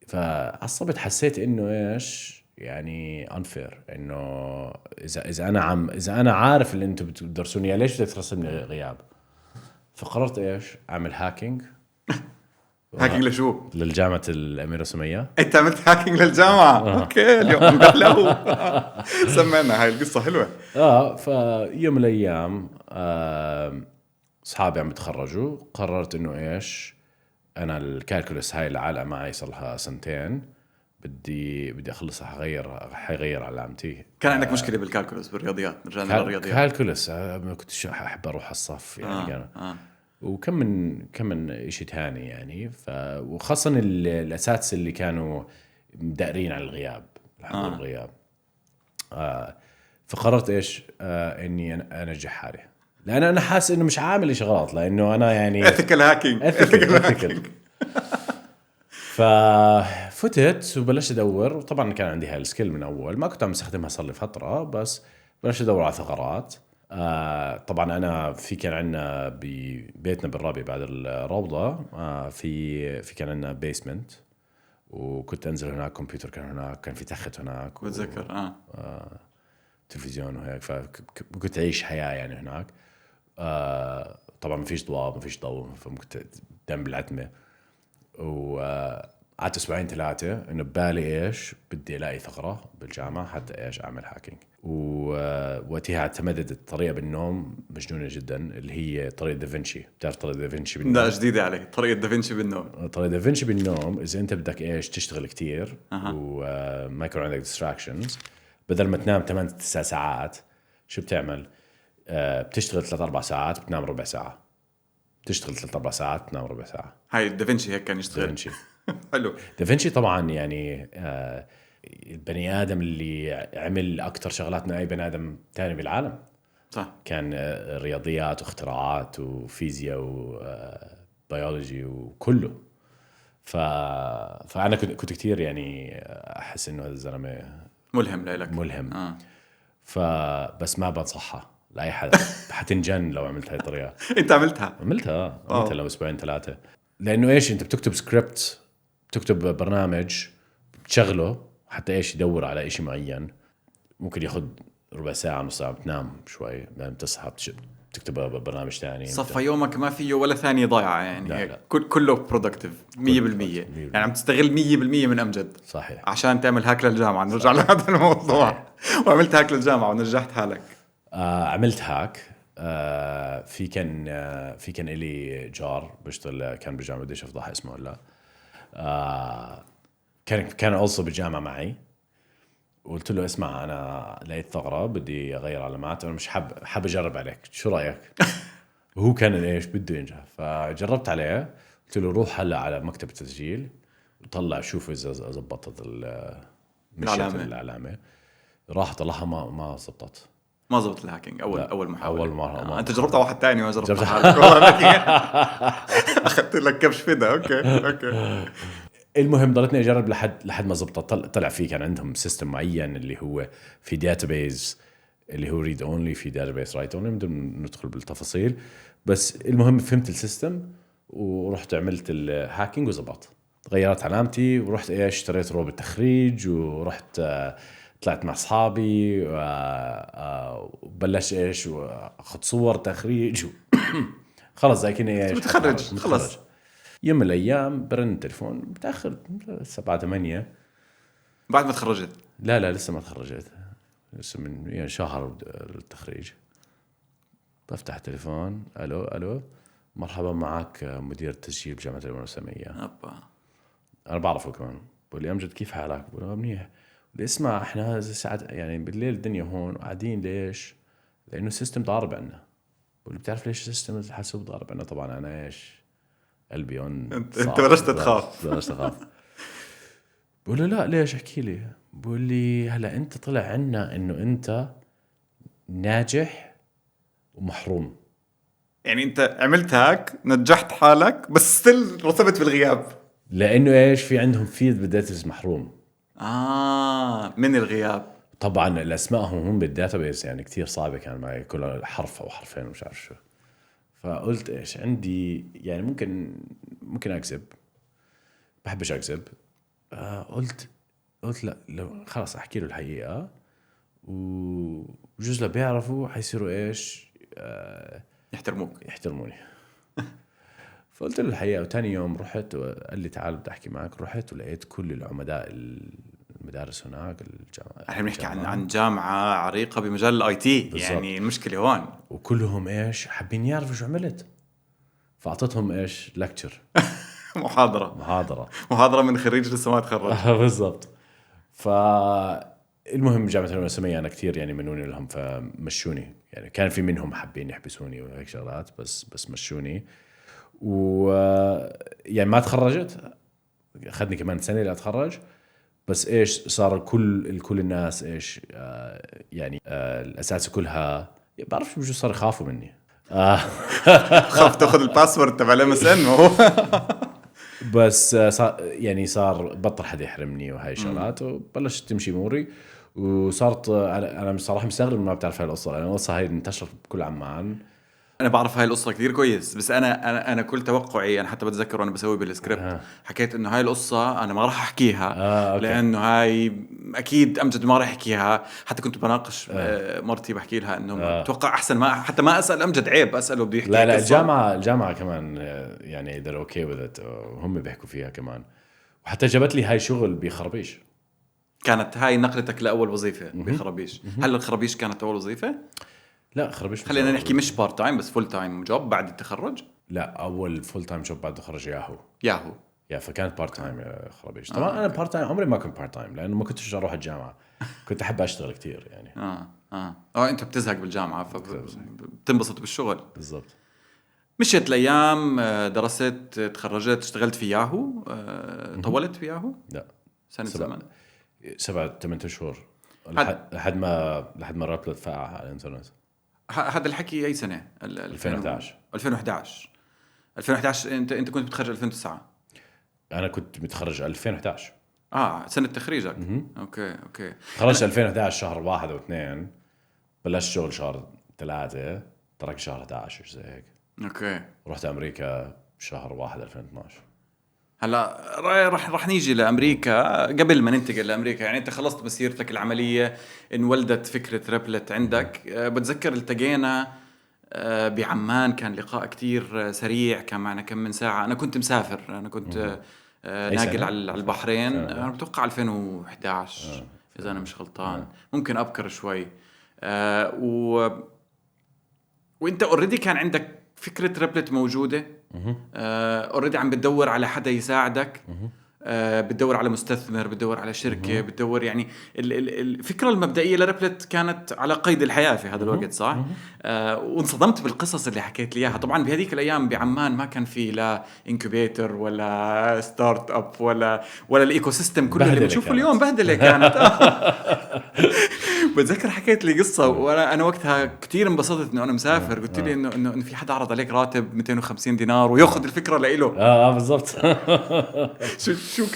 فعصبت، حسيت انه ايش يعني unfair، انه اذا انا عارف اللي انتم بتدرسوني إياه، ليش بدك ترسمني غياب؟ فقررت ايش اعمل هاكينج. هاكينج لشو؟ للجامعة الأميرة سمية. انت عملت هاكينج للجامعة؟ اوكي اليوم مدحلو. سمعنا هاي القصة حلوة. فيوم من الأيام أصحابي عم بتخرجوا، قررت إنه إيش، أنا الكالكولس هاي العالقة معي صار لها 2 سنين، بدي أخلصها، حغير علامتي. كان عندك مشكلة بالكالكولس بالرياضيات؟ رجعنا للرياضيات. كالكولس ما كنتش أحب أروح على الصف يعني. كان وكم من إشي تاني يعني. وخاصة الأساتذة اللي كانوا مدقرين على الغياب، الحضور الغياب. فقررت إيش إني أنجح حالي، لأن أنا حاسس إنه مش عامل إشي غلط، لأنه أنا يعني ethical hacking. ethical. ففتت وبلشت أدور، وطبعا كان عندي هاي السكيل من أول، ما كنت عم استخدمها صار لي فترة، بس بلشت أدور على ثغرات. طبعا أنا كان عندنا ببيتنا بالرابع بعد الروضة في كان عندنا بيسمنت، وكنت أنزل هناك، كمبيوتر كان هناك، كان في تخت هناك، بتذكر تلفزيون وهيك، فكنت أعيش حياة يعني هناك. طبعا ما فيش ضوء، فكنت دم بالعتمة. وقعدت 2-3 إنه ببالي إيش بدي ألاقي ثغرة بالجامعة حتى إيش أعمل هاكينج. ووقتها اعتمدت الطريقة بالنوم مجنونة جدا، اللي هي طريقة دافنشي. بتعرف طريقة دافنشي بالنوم؟ لا جديدة عليك طريقة دافنشي بالنوم. طريقة دافنشي بالنوم إذا أنت بدك إيش تشتغل كتير وما يكون عندك distractions، بدل ما تنام 8-9 ساعات، شو بتعمل؟ بتشتغل 3-4 ساعات، بتنام ربع ساعة. تشتغل 3-4 ساعات، تنام ربع ساعة. هاي دافنشي هيك كان يشتغل. دافنشي حلو. دافنشي طبعا يعني البني آدم اللي عمل أكتر شغلات من أي بني آدم تاني بالعالم. صح. كان رياضيات واختراعات وفيزياء وبيولوجي وكله. فأنا كنت كتير يعني أحس إنه هذا الزلمة ملهم لك. ملهم. فبس ما بنصحها لأي حدا. حتنجن لو عملت هاي الطريقة. أنت عملتها لو 2-3، لأنه إيش، أنت بتكتب سكريبت، بتكتب برنامج، بتشغله حتى إيش يدور على إشي معين، ممكن ياخد ربع ساعة نص ساعة، بتنام شوي، بعدين بتصحى بتكتب برنامج تاني. صفى يومك ما فيه ولا ثانية ضايعة يعني. لا. كله برودكتيف 100%. يعني عم تستغل 100% من أمجد. صحيح. عشان تعمل هاك للجامعة. نرجع لهذا الموضوع. وعملت هاك للجامعة ونجحت حالك. عملت هاك. في كان إلي جار بيشتغل، كان بالجامعة، بديش أفضح اسمه ولا. كان also بالجامعة معي. قلت له اسمع، أنا لقيت ثغرة، بدي أغير علامات، أنا مش حاب أجرب عليك، شو رأيك؟ وهو كان إيش بده ينجح، فجربت عليه. قلت له روح هلا على مكتب التسجيل وطلع شوف إذا زبطت العلامة. راح طلعها ما زبطت. ما زبط الهاكينج أول محاولة. أول مرة. أنت جربتها واحد تاني ما جربتها حالك. أخذت لك كبش فدا. أوكي. المهم ضلتني أجرب لحد ما زبطت. طلع فيه كان عندهم سيستم معين اللي هو في داتابيز، اللي هو ريد اونلي، في داتابيز رايت اونلي، بدون ندخل بالتفاصيل. بس المهم فهمت السيستم ورحت عملت الهاكينج وزبط. غيرت علامتي ورحت اشتريت روبوت تخريج، ورحت طلعت مع أصحابي وبلش واخذ صور تخريج خلص زي كني متخرج خلص. يوم من الأيام برن التليفون متأخر 7-8 بعد ما تخرجت. لا لسه ما تخرجت، لسه من يعني شهر التخريج. بفتح التليفون، ألو مرحبا، معك مدير التسجيل بجامعة الأميرة سمية. أنا بعرفه كمان. بقول لي أمجد كيف حالك؟ بقول له منيح. بقول اسمع، إحنا ساعات يعني بالليل الدنيا هون قاعدين، ليش؟ لأنه السيستم ضارب عنا. بقول لي بتعرف ليش السيستم الحاسوب ضارب عنا؟ طبعا أنا قلبي انت بلشت تخاف. بقول له لا ليش، احكي لي. بقول لي هلا انت طلع عنا انه انت ناجح ومحروم. يعني انت عملت هاك، نجحت حالك، بس ستيل رسبت بالغياب. لانه في عندهم فيد بالداتابيز محروم. من الغياب. طبعا الاسماء هم بالداتابيز يعني كتير صعبة، كان معي كل حرف او حرفين ومش عارف شو. فقلت ايش عندي يعني ممكن اكذب، بحبش اكذب. قلت لا، لو خلاص احكي له الحقيقه وجوز لا بيعرفوا حيصيروا ايش يحترموني. فقلت له الحقيقه، وتاني يوم رحت وقال لي تعال بدي احكي معك. رحت ولقيت كل العمداء المدارس هناك الجامعه. احنا بنحكي عن جامعه عريقه بمجال الاي تي، يعني المشكله هون. وكلهم ايش حابين يعرفوا شو عملت، فاعطيتهم ايش لكتشر محاضره من خريج لسه ما تخرج. بالضبط. فالمهم جامعه السمية انا كثير يعني منوني لهم، فمشوني. يعني كان في منهم حابين يحبسوني وهيك شغلات، بس مشوني. و يعني ما تخرجت، اخذني كمان سنه لاتخرج. بس ايش صار كل الناس ايش يعني الاساتذه كلها بعرفش بجوز صار يخافوا مني. خاف تاخذ الباسورد تبع MSN. هو بس صار بطل حدا يحرمني وهاي شغلات، وبلشت تمشي اموري. وصارت انا صراحه مستغرب ما بتعرف هاي القصه، لان القصه هاي انتشرت بكل عمان. انا بعرف هاي القصه كتير كويس، بس انا كل توقعي، انا حتى بتذكر وانا بسوي بالسكريبت حكيت انه هاي القصه انا ما راح احكيها. لانه هاي اكيد امجد ما راح يحكيها. حتى كنت بناقش مرتي بحكي لها انه اتوقع احسن ما اسال امجد، عيب اساله بده يحكي. لا الجامعه كمان يعني they're okay with it، هم بيحكوا فيها كمان. وحتى جابت لي هاي شغل بخربيش. كانت هاي نقلتك لاول وظيفه بخربيش؟ هل الخربيش كانت اول وظيفه؟ لا خربيش خلينا نحكي مش بارت تايم بس فول تايم جوب بعد التخرج. لا اول فول تايم جوب بعد التخرج ياهو فكانت بارت تايم خربيش. طبعا انا بارت تايم عمري ما كنت بارت تايم، لانه ما كنتش اروح الجامعه. كنت احب اشتغل كتير يعني. انت بتزهق بالجامعه فبتنبسط بالشغل. بالضبط. مشيت الايام، درست، تخرجت، اشتغلت في ياهو. طولت في ياهو؟ لا سنه زمن 7-8 اشهر لحد ما رابلت فاقع على الانترنت. هذا الحكي اي سنه؟ 2011. انت كنت متخرج 2009. انا كنت متخرج 2011. سنه تخريجك. اوكي خرجت 2011 شهر 1 و 2، بلشت شغل شهر 3، ترك شهر 11 زي هيك. اوكي. رحت امريكا شهر 1 2012. هلا رح نيجي لامريكا. قبل ما ننتقل لامريكا، يعني انت خلصت مسيرتك العمليه، انولدت فكره ريبلت عندك. بتذكر التقينا بعمان، كان لقاء كتير سريع، كان معنا كم من ساعه. انا كنت مسافر، انا كنت ناقل على البحرين. انا بتوقع 2011 اذا انا مش غلطان، ممكن ابكر شوي. وانت اوريدي كان عندك فكرة ريبلت موجودة. اوريدي عم بتدور على حدا يساعدك. بتدور على مستثمر، بتدور على شركة، بتدور يعني الفكرة المبدئية لريبلت كانت على قيد الحياة في هذا الوقت، صح؟ وانصدمت بالقصص اللي حكيت لي اياها. طبعا بهذيك الايام بعمان ما كان في لا انكوبيتر ولا ستارت اب ولا الايكو سيستم كله اللي بنشوفه اليوم. بهدلة كانت. بتذكر حكيت لي قصة، وانا وقتها كتير انبسطت انه انا مسافر. قلت لي انه في حدا عرض عليك راتب 250 دينار وياخذ الفكرة لإله. بالضبط.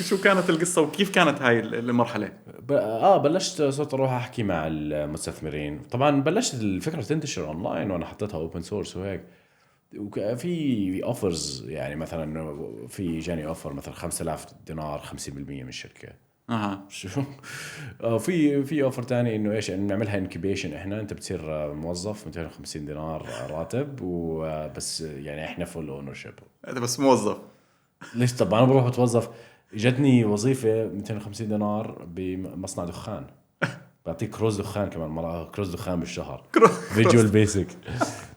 شو كانت القصة وكيف كانت هاي المرحلة؟ صرت اروح احكي مع المستثمرين. طبعا بلشت الفكرة تنتشر اونلاين وانا حطيتها اوبن سورس وهيك. في اوفرز، يعني مثلا في جاني اوفر مثلا 5000 دينار 50% من الشركة. شو في اوفر تاني انه ايش نعملها انكيبيشن. احنا انت بتصير موظف 250 دينار راتب وبس، يعني احنا فول اونرشيب. انت بس موظف؟ ليش؟ طب انا بروح اتوظف. اجتني وظيفه 250 دينار بمصنع دخان، بعطيك كروز دخان كمان مرة، كروز دخان بالشهر فيجوال بيسك.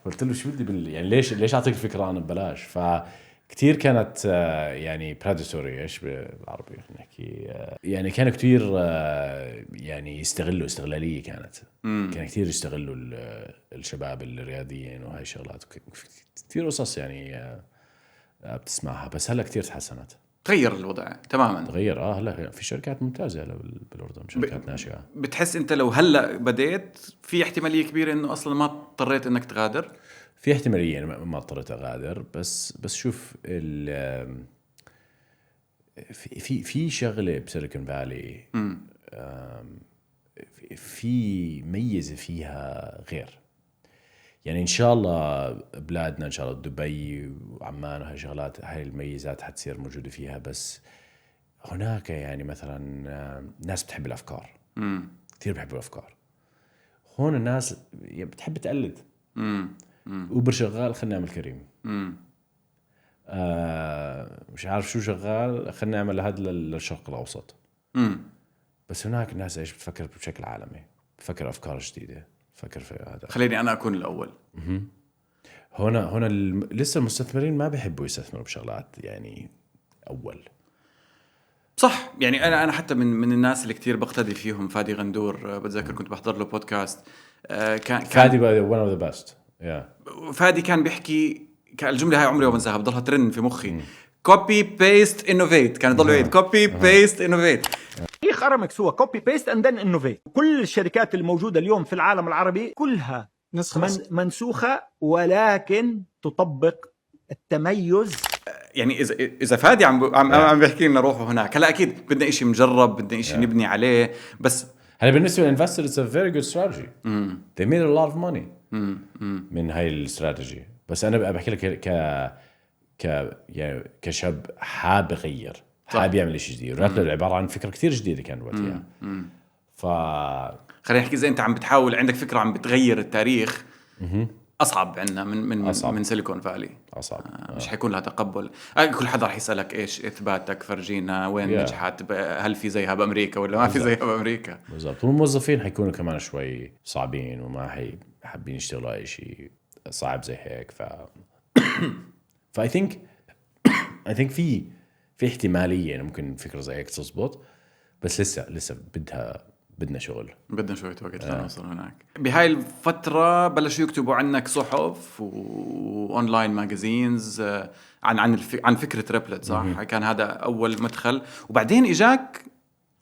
قلت له شو بدي يعني ليش اعطيك الفكره انا ببلاش؟ فكتير كانت يعني بريداتوري، ايش بالعربي نحكي، يعني كان كتير يعني يستغلوا استغلاليه. كان كتير يستغلوا الشباب الرياديين وهاي شغلات. كتير قصص يعني بتسمعها. بس هلا كتير تحسنت، تغير الوضع تماما. تغير. هلا في شركات ممتازه هلا بالاردن، شركات ناشئه. بتحس انت لو هلا بديت في احتماليه كبيره انه اصلا ما اضطريت انك تغادر؟ في احتماليه ما اضطريت اغادر. بس شوف في شغله بسيليكون فالي في ميزه فيها غير. يعني ان شاء الله بلادنا ان شاء الله دبي وعمان وهي شغلات هاي الميزات حتصير موجوده فيها. بس هناك يعني مثلا ناس بتحب الافكار كثير بيحبوا الافكار. هون الناس بتحب تقلد. اوبر شغال خلينا نعمل كريم. مش عارف شو شغال خلينا نعمل هذا للشرق الاوسط. بس هناك الناس ايش بتفكر بشكل عالمي، بتفكر افكار جديده، بتفكر في هذا. خليني انا اكون الاول. هنا لسه المستثمرين ما بيحبوا يستثمروا بشغلات يعني اول. صح، يعني انا حتى من الناس اللي كتير بقتدي فيهم فادي غندور. بتذكر كنت بحضر له بودكاست. كان فادي one of the best. فادي كان بيحكي الجمله هاي عمري ما بنساها، بضلها ترن في مخي. كوبي بيست انوفيت. كان يضل يعيد كوبي بيست انوفيت. تاريخ ارامكس هو كوبي بيست اند ذن انوفيت. كل الشركات الموجوده اليوم في العالم العربي كلها منسوخه، ولكن تطبق التميز. يعني اذا فادي عم بيحكي لنا روحوا هناك. هلا اكيد بدنا إشي مجرب، بدنا إشي نبني عليه. بس هلا بالنسبه للانفستر it's a very good strategy. They made a lot of money من هاي الاستراتيجي. بس انا بحكي لك يعني كشاب حاب يغير، حاب يعمل شيء جديد. رابلر عباره عن فكره كثير جديده كان وقتها. خلينا نحكي اذا انت عم بتحاول عندك فكره عم بتغير التاريخ، اصعب عندنا من سيليكون فالي. اصعب. مش حيكون لها تقبل. كل حدا رح يسالك ايش اثباتك، فرجينا وين نجحت، هل في زيها بامريكا ولا ما في زيها بامريكا. بالضبط. والموظفين حيكونوا كمان شوي صعبين وما حابين يشتغلوا اي شيء صعب زي هيك. I think في احتماليه انه ممكن فكره زي هيك تزبط. بس لسه بدنا شغل، بدنا شوية وقت لنوصل هناك. بهاي الفترة بلشوا يكتبوا عنك صحف وأونلاين ماجازينز عن فكرة ريبلت، صح؟ كان هذا أول مدخل، وبعدين إجاك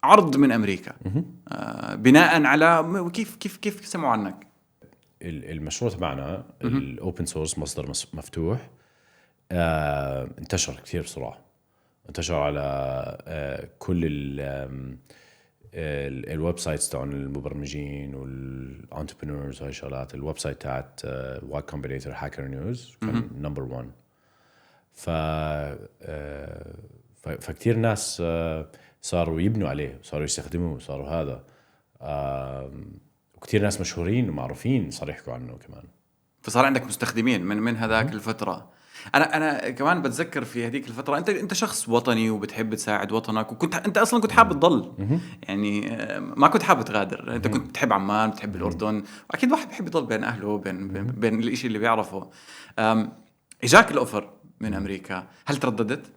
عرض من أمريكا بناء على كيف سمعوا عنك؟ المشروع تبعنا الأوبن سورس، مصدر مفتوح، انتشر كثير بسرعة. انتشر على كل الويب سايتس تاعون المبرمجين والانتربرينورز وهي شغلات. الويب سايت تاعت واي كومبينيتور هاكر نيوز كان نمبر 1. فكتير ناس صاروا يبنوا عليه، صاروا يستخدموه، صاروا هذا. وكتير ناس مشهورين ومعروفين صار يحكوا عنه كمان. فصار عندك مستخدمين من هذاك الفترة. انا كمان بتذكر في هذيك الفتره انت شخص وطني وبتحب تساعد وطنك، وكنت انت اصلا كنت حابب تضل. يعني ما كنت حابب تغادر. انت كنت بتحب عمان، بتحب الاردن، واكيد واحد بيحب يضل بين اهله، بين الاشي اللي بيعرفه. اجاك الاوفر من امريكا، هل ترددت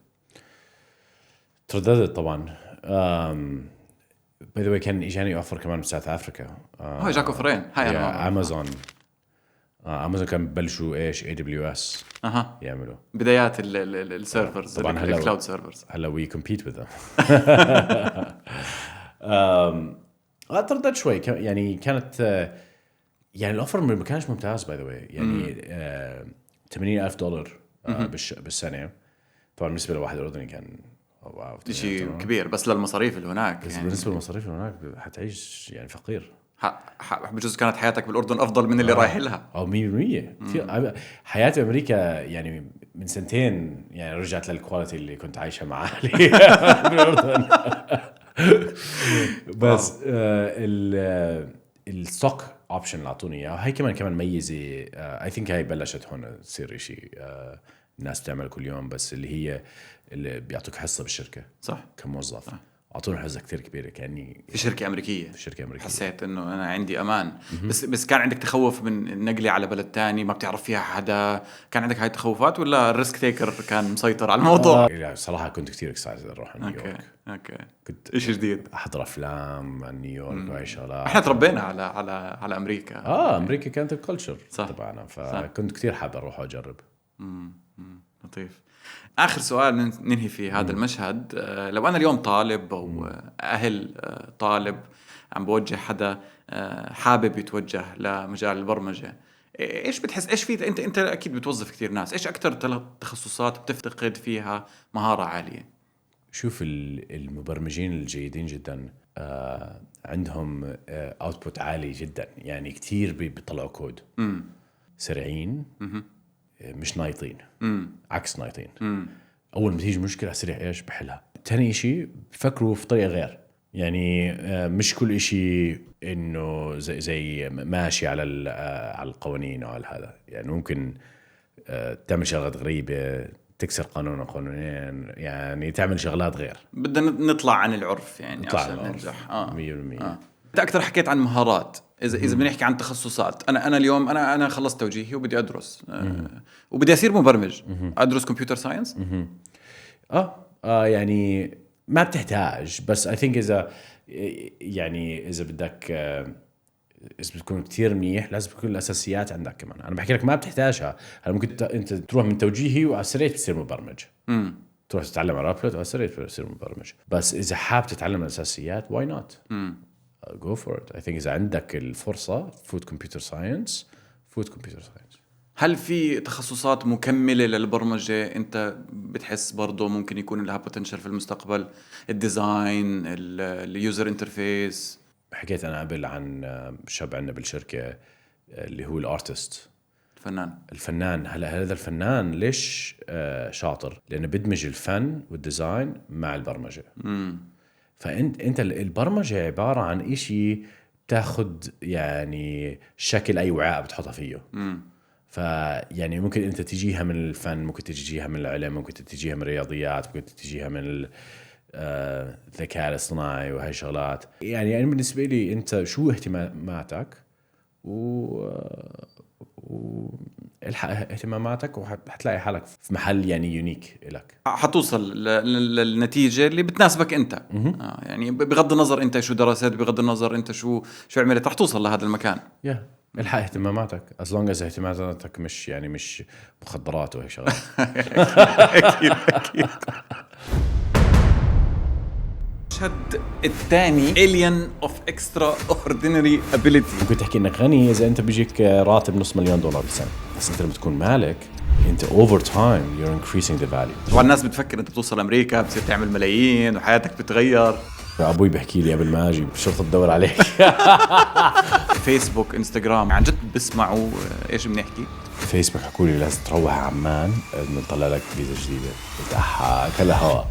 طبعا. باي ذا واي كان اجاني اوفر كمان من ساوث افريكا. هو اجاك اوفرين. هاي انا امازون. امازون كان ببلشوا ايش AWS يعملوا بدايات السيرفرز، الكلاود سيرفرز. هلا وي كومبيت وذ ترددت شوي. يعني كانت يعني الاوفر ما كانش ممتاز باي ذا واي. يعني $80,000 بالسنه. طبعا بالنسبه لواحد اردني كان شيء كبير، بس للمصاريف اللي هناك يعني بالنسبه للمصاريف اللي هناك حتعيش يعني فقير. بجوز كانت حياتك بالأردن أفضل من اللي رايح لها. أو 100%. حياتي بأمريكا يعني من سنتين يعني رجعت للكواليتي اللي كنت عايشة معها بالأردن. بس الستوك اوبشن اللي اعطوني اياه هاي كمان ميزه. اي ثينك هاي بلشت هون تصير شيء الناس تعمل كل يوم، بس اللي بيعطوك حصه بالشركه، صح، كموظف. اعطوني حصه كتير كبيره كاني في شركه امريكيه. حسيت انه انا عندي امان. بس كان عندك تخوف من النقله على بلد تاني ما بتعرف فيها حدا؟ كان عندك هاي التخوفات ولا الريسك تيكر كان مسيطر على الموضوع؟ صراحه كنت كتير اكسايتد اروح نيويورك. اوكي كنت شيء جديد، احضر افلام عن نيويورك وهي شغلات. احنا تربينا على امريكا. امريكا كانت الكلتشر تبعنا، فكنت كتير حابب اروح واجرب. لطيف. آخر سؤال ننهي فيه هذا المشهد. لو أنا اليوم طالب أو أهل طالب عم بوجه حدا حابب يتوجه لمجال البرمجة، إيش بتحس؟ إيش في أنت أكيد بتوظف كتير ناس، إيش أكتر تخصصات بتفتقد فيها مهارة عالية؟ شوف المبرمجين الجيدين جدا عندهم اوتبوت عالي جدا، يعني كتير بيطلعوا كود. سريعين مش نايطين عكس نايطين. اول ما تيجي مشكله سريع ايش بحلها. ثاني إشي بفكروا في طريقه غير، يعني مش كل إشي انه زي ماشي على القوانين او على هذا. يعني ممكن تعمل شغلات غريبه، تكسر قانون او قانونين، يعني تعمل شغلات غير. بدنا نطلع عن العرف يعني عشان ننجح. 100%. انت اكثر حكيت عن مهارات. اذا بدنا نحكي عن تخصصات، انا اليوم انا خلصت توجيهي وبدي ادرس وبدي اصير مبرمج. ادرس كمبيوتر ساينس. يعني ما بتحتاج، بس I think إذا بدك إذا بتكون كتير منيح لازم تكون الأساسيات عندك كمان. أنا بحكي لك ما بتحتاجها. هلا ممكن أنت تروح من توجيهي وعسريت تصير مبرمج. تروح تتعلم على رابلت وعسريت تصير مبرمج. بس إذا حاب تتعلم الأساسيات why not go for it. I think إذا عندك الفرصة فوت كمبيوتر ساينس. هل في تخصصات مكملة للبرمجة أنت بتحس برضو ممكن يكون لها بوتنشل في المستقبل؟ الديزاين، اليوزر انترفيس. حكيت أنا قبل عن شاب عندنا بالشركة اللي هو الارتست، الفنان. هلا هذا الفنان ليش شاطر؟ لأنه بدمج الفن والديزاين مع البرمجة. فأنت البرمجة عبارة عن إشي تاخد يعني شكل أي وعاء بتحطها فيه. فيعني ممكن أنت تجيها من الفن، ممكن تجيها من العلم، ممكن تجيها من الرياضيات، ممكن تجيها من الذكاء الاصطناعي وهي شغلات. يعني أنا بالنسبة لي أنت شو اهتماماتك الحق اهتماماتك وحتلاقي حالك في محل يعني يونيك لك. حتوصل للنتيجة اللي بتناسبك أنت. يعني بغض النظر أنت شو درست، بغض النظر أنت شو عملت، رح توصل لهذا المكان. الحق اهتماماتك as long as اهتماماتك مش مخدرات وهيك شغلات. أكيد. المشهد الثاني alien of extraordinary ability. ممكن تحكي انك غني اذا انت بيجيك راتب $500,000 بالسنة، بس انت لما تكون مالك انت over time you're increasing the value. طبعا الناس بتفكر انت بتوصل امريكا بتصير تعمل ملايين وحياتك بتغير. ابوي بحكي لي قبل ما اجي الشرطه تدور عليك. فيسبوك، انستغرام، عن جد بسمعوا ايش بنحكي. فيسبوك حكوا لي لازم تروح عمان نطلع لك فيزا جديده. بتضحك هلا هوا.